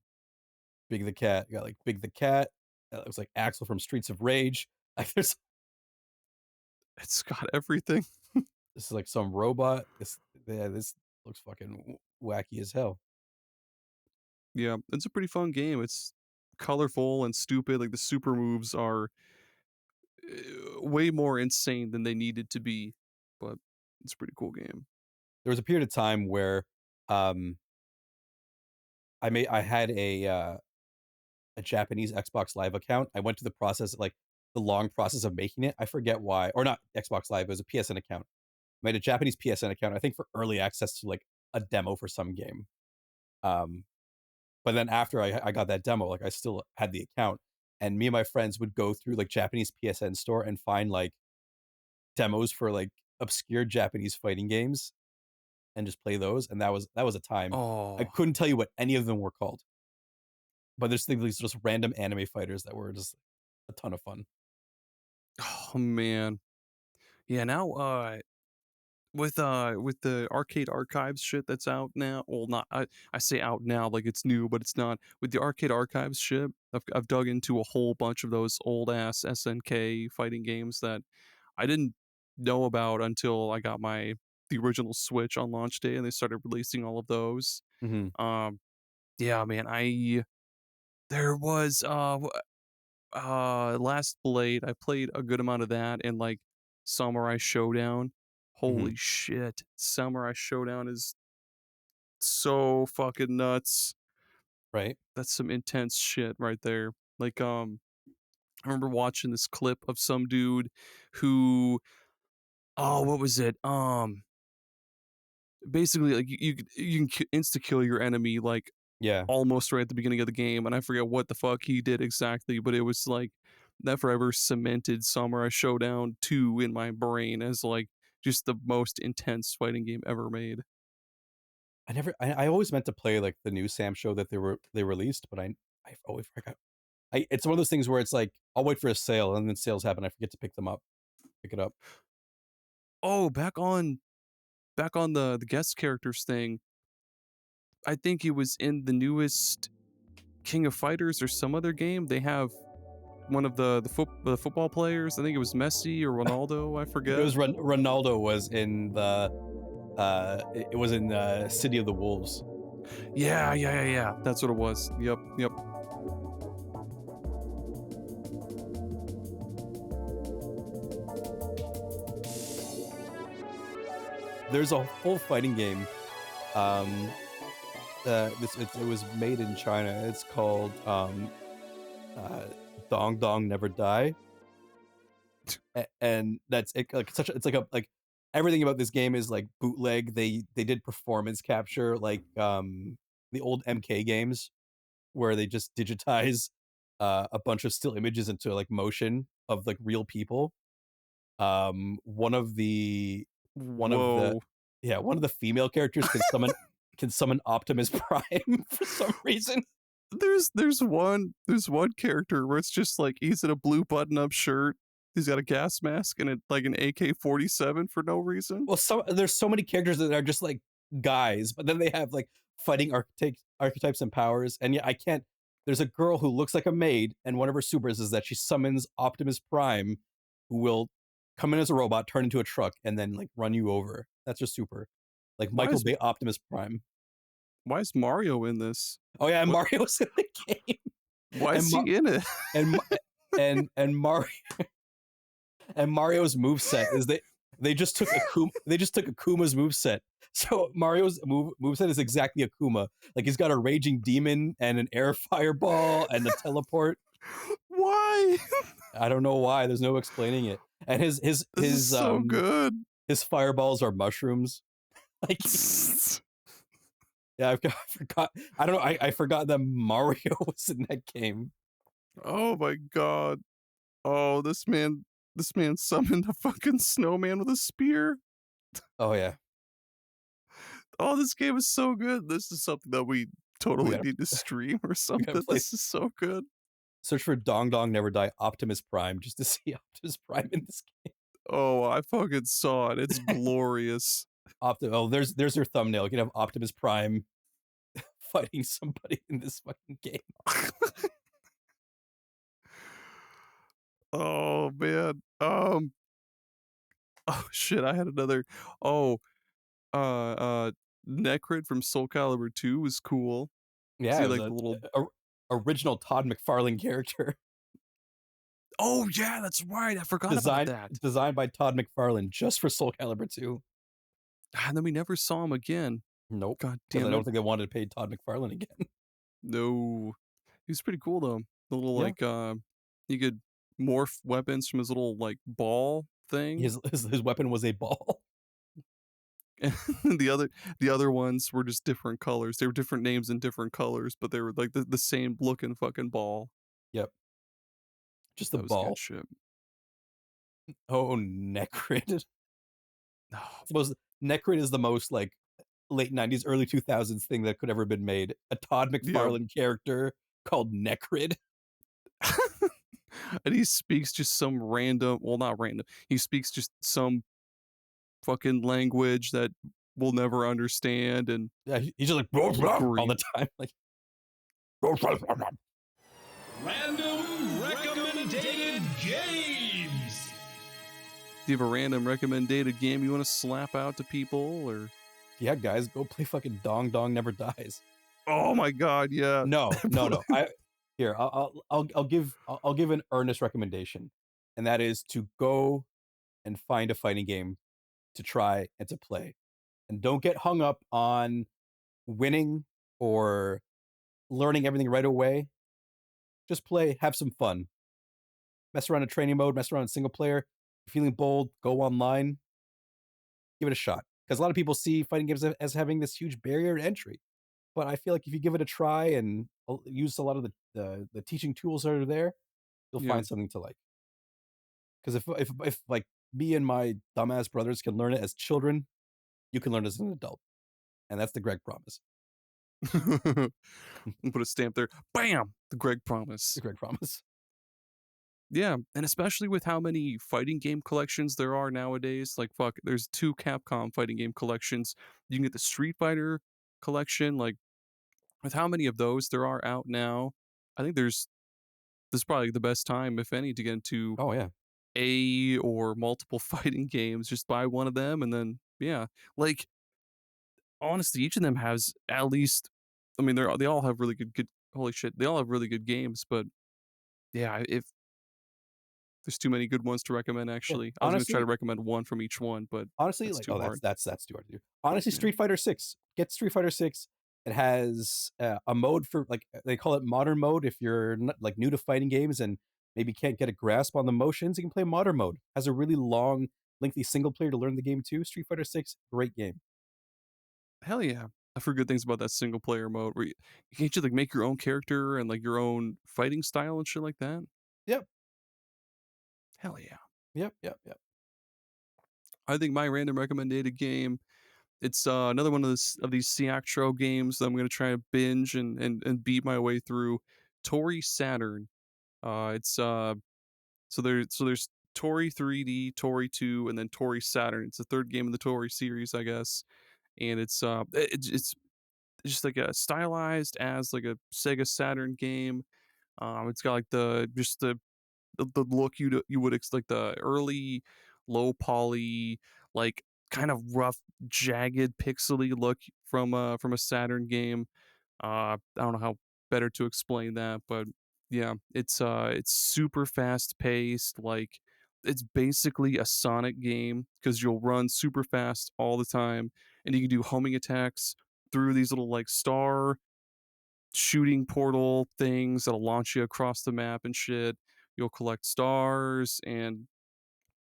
Big the Cat. You got like Big the Cat. That looks like Axel from Streets of Rage. Like there's It's got everything. this is like some robot. This looks fucking wacky as hell. Yeah, it's a pretty fun game. It's colorful and stupid. Like the super moves are way more insane than they needed to be, but it's a pretty cool game. There was a period of time where um I had a Japanese Xbox Live account. I went through the process, like the long process of making it. I forget why, or not Xbox Live. It was a PSN account. I made a Japanese PSN account, I think, for early access to like a demo for some game. Um, but then after I got that demo, like I still had the account, and me and my friends would go through like Japanese PSN store and find like demos for like obscure Japanese fighting games and just play those. And that was a time. I Oh, couldn't tell you what any of them were called, but there's these just random anime fighters that were just a ton of fun. oh man. Yeah, now with the arcade archives shit that's out now. Well, not I say out now like it's new, but it's not. With the arcade archives shit, I've dug into a whole bunch of those old ass SNK fighting games that I didn't know about until I got the original Switch on launch day and they started releasing all of those. Hmm. Um yeah, man, I there was Last Blade, I played a good amount of that and like Samurai Showdown. Hmm. Holy shit. Samurai Showdown is so fucking nuts. Right? That's some intense shit right there. Like I remember watching this clip of some dude who oh, what was it? Basically like you can insta kill your enemy like Yeah. almost right at the beginning of the game, and I forget what the fuck he did exactly, but it was like that forever cemented Samurai Showdown 2 in my brain as like just the most intense fighting game ever made. I always meant to play like the new Sam show that they released, but I always forgot. It's one of those things where it's like I'll wait for a sale and then sales happen. I forget to pick it up. Oh, back on the guest characters thing. I think it was in the newest King of Fighters or some other game. They have one of the football players. I think it was Messi or Ronaldo. I It forget. was Ronaldo was in the it was in City of the Wolves. Yeah. That's what it was. Yep. There's a full fighting game um it was made in China. It's called Dong Dong Never Die, and that's it. Like such, it's like everything about this game is like bootleg. They did performance capture like the old MK games where they just digitize a bunch of still images into like motion of like real people. One of the one of the Whoa. yeah one of the female characters can summon Optimus Prime for some reason. There's one character where it's just like he's in a blue button-up shirt. He's got a gas mask and like an AK-47 for no reason. Well, there's so many characters that are just like guys, but then they have like fighting archetypes and powers. And yeah, I can't. There's a girl who looks like a maid, and one of her supers is that she summons Optimus Prime, who will come in as a robot, turn into a truck, and then like run you over. That's her super, like Why Michael is Bay Optimus Prime. why is Mario in this? Oh yeah, and What? Mario's in the game, Why and is he in it? and Mario and Mario's moveset is they just took Akuma's moveset. So Mario's moveset is exactly Akuma. Like he's got a raging demon and an air fireball and a teleport. Why? I don't know why. There's no explaining it. And This is so good. his fireballs are mushrooms. Like yeah, I forgot. I don't know. I forgot that Mario was in that game. Oh my god. Oh, this man summoned a fucking snowman with a spear. Oh yeah. Oh, this game is so good. This is something that we totally gotta- need to stream or something. play. This is so good. Search for Dong Dong Never Die Optimus Prime just to see Optimus Prime in this game. Oh, I fucking saw it. It's glorious. There's your thumbnail. You can have Optimus Prime fighting somebody in this fucking game. Oh man. Oh shit, I had another Necrid from Soulcalibur II was cool. Yeah, See it was like the little original Todd McFarlane character. Oh yeah, that's right. I forgot about that. Designed by Todd McFarlane just for Soulcalibur 2. And then we never saw him again. Nope. God Because damn I it. don't think they wanted to pay Todd McFarlane again. No. He was pretty cool though. The little Yeah. like he could morph weapons from his little like ball thing. His weapon was a ball. And the other ones were just different colors. They were different names and different colors, but they were like the same looking fucking ball. Yep. Just the That was ball. good shit. Oh, Necrid. Oh, Necrid is the most like late 90s, early 2000s thing that could ever been made. A Todd McFarlane character called Necrid. And he speaks just some random, well, not random. He speaks just some fucking language that we'll never understand. And Yeah, he's just like all the time. Like Random recommended games. do you have a random recommended game you want to slap out to people? Or yeah, guys, go play fucking Dong Dong Never Dies. oh my god, yeah. No. I'll give an earnest recommendation, and that is to go and find a fighting game to try and to play, and don't get hung up on winning or learning everything right away. Just play, have some fun, mess around in training mode, mess around in single player. If you're feeling bold, go online, give it a shot. Because a lot of people see fighting games as having this huge barrier to entry. But I feel like if you give it a try and use a lot of the teaching tools that are there, you'll Yeah. find something to like. Because if like me and my dumbass brothers can learn it as children, you can learn it as an adult. And that's the Greg promise. We'll put a stamp there. Bam! The Greg promise. The Greg promise. Yeah, and especially with how many fighting game collections there are nowadays. Like, fuck, there's 2 Capcom fighting game collections. You can get the Street Fighter collection. Like, with how many of those there are out now, I think this is probably the best time, if any, to get into Oh yeah. a or multiple fighting games. Just buy one of them, and then yeah, like honestly, each of them has at least. I mean, they all have really good. Holy shit, they all have really good games. But yeah, if there's too many good ones to recommend, actually, I was gonna try honestly- to recommend one from each one, but Honestly, that's like too hard. that's too hard to do. Honestly, Yeah. Street Fighter 6. Get Street Fighter 6. It has a mode for like they call it modern mode. If you're not, like new to fighting games and maybe can't get a grasp on the motions, you can play modern mode. Has a really long, lengthy single player to learn the game too. Street Fighter 6, great game. Hell yeah. I've heard good things about that single player mode where you can't you like make your own character and like your own fighting style and shit like that. Yep, Hell yeah. yep. I think my random recommended game, it's another one of these Siactro games that I'm gonna try to binge and beat my way through. Toree Saturn. It's there's Toree 3D, Toree 2, and then Toree Saturn. It's the third game in the Toree series, I guess. And it's just like a stylized as like a Sega Saturn game. It's got like the look you would like the early low poly, like kind of rough, jagged, pixely look from a Saturn game. I don't know how better to explain that, but yeah, it's super fast paced. Like it's basically a Sonic game because you'll run super fast all the time, and you can do homing attacks through these little like star shooting portal things that'll launch you across the map and shit. You'll collect stars, and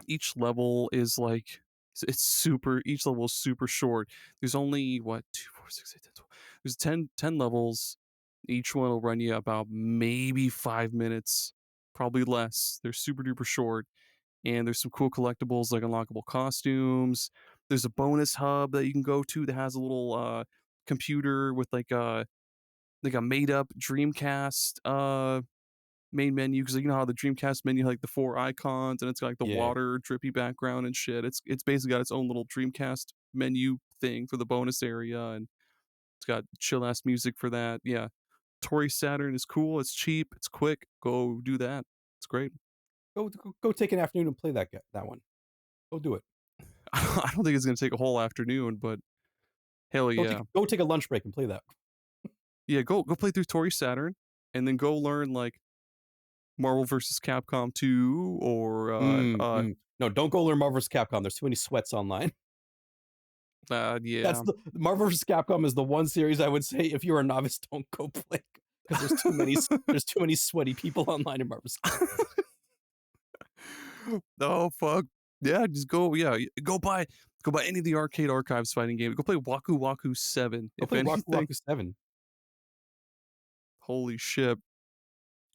each level is like it's super. Each level is super short. There's only what 2, 4, 6, 8, 10, 12. There's 10 levels. Each one will run you about maybe 5 minutes, probably less. They're super duper short, and there's some cool collectibles like unlockable costumes. There's a bonus hub that you can go to that has a little computer with like a made up Dreamcast main menu, because you know how the Dreamcast menu had, like the four icons and it's got like the Yeah. water drippy background and shit. It's basically got its own little Dreamcast menu thing for the bonus area, and it's got chill ass music for that. Yeah, Toree Saturn is cool. It's cheap. It's quick. Go do that. It's great. Go take an afternoon and play that one. Go do it. I don't think it's gonna take a whole afternoon, but hell yeah, Go take a lunch break and play that. yeah. Go play through Toree Saturn, and then go learn like Marvel versus Capcom 2 or No, don't go learn Marvel vs. Capcom. There's too many sweats online. That's yeah. the Marvel vs. Capcom is the one series I would say if you're a novice, don't go play because there's too many sweaty people online in Marvel vs. Capcom. Oh fuck. Yeah, just go. Yeah, go buy any of the arcade archives fighting games. Go play Waku Waku 7. Go If play Waku anything, Waku 7. holy shit.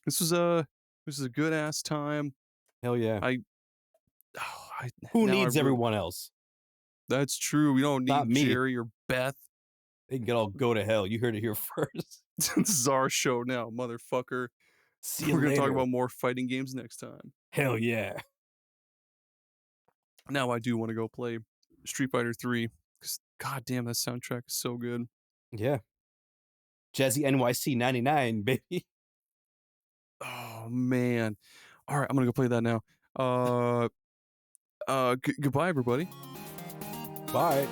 This was a good ass time. Hell yeah. I, oh, I Who now I needs really, everyone else? that's true. We don't Not need me. Jerry or Beth. They can all go to hell. You heard it here first. This is our show now, motherfucker. See you We're gonna talk later. about more fighting games next time. Hell yeah. Now I do want to go play Street Fighter 3 because goddamn that soundtrack is so good. Yeah. Jazzy NYC 99, baby. Oh man. All right, I'm gonna go play that now. Goodbye, everybody. Bye.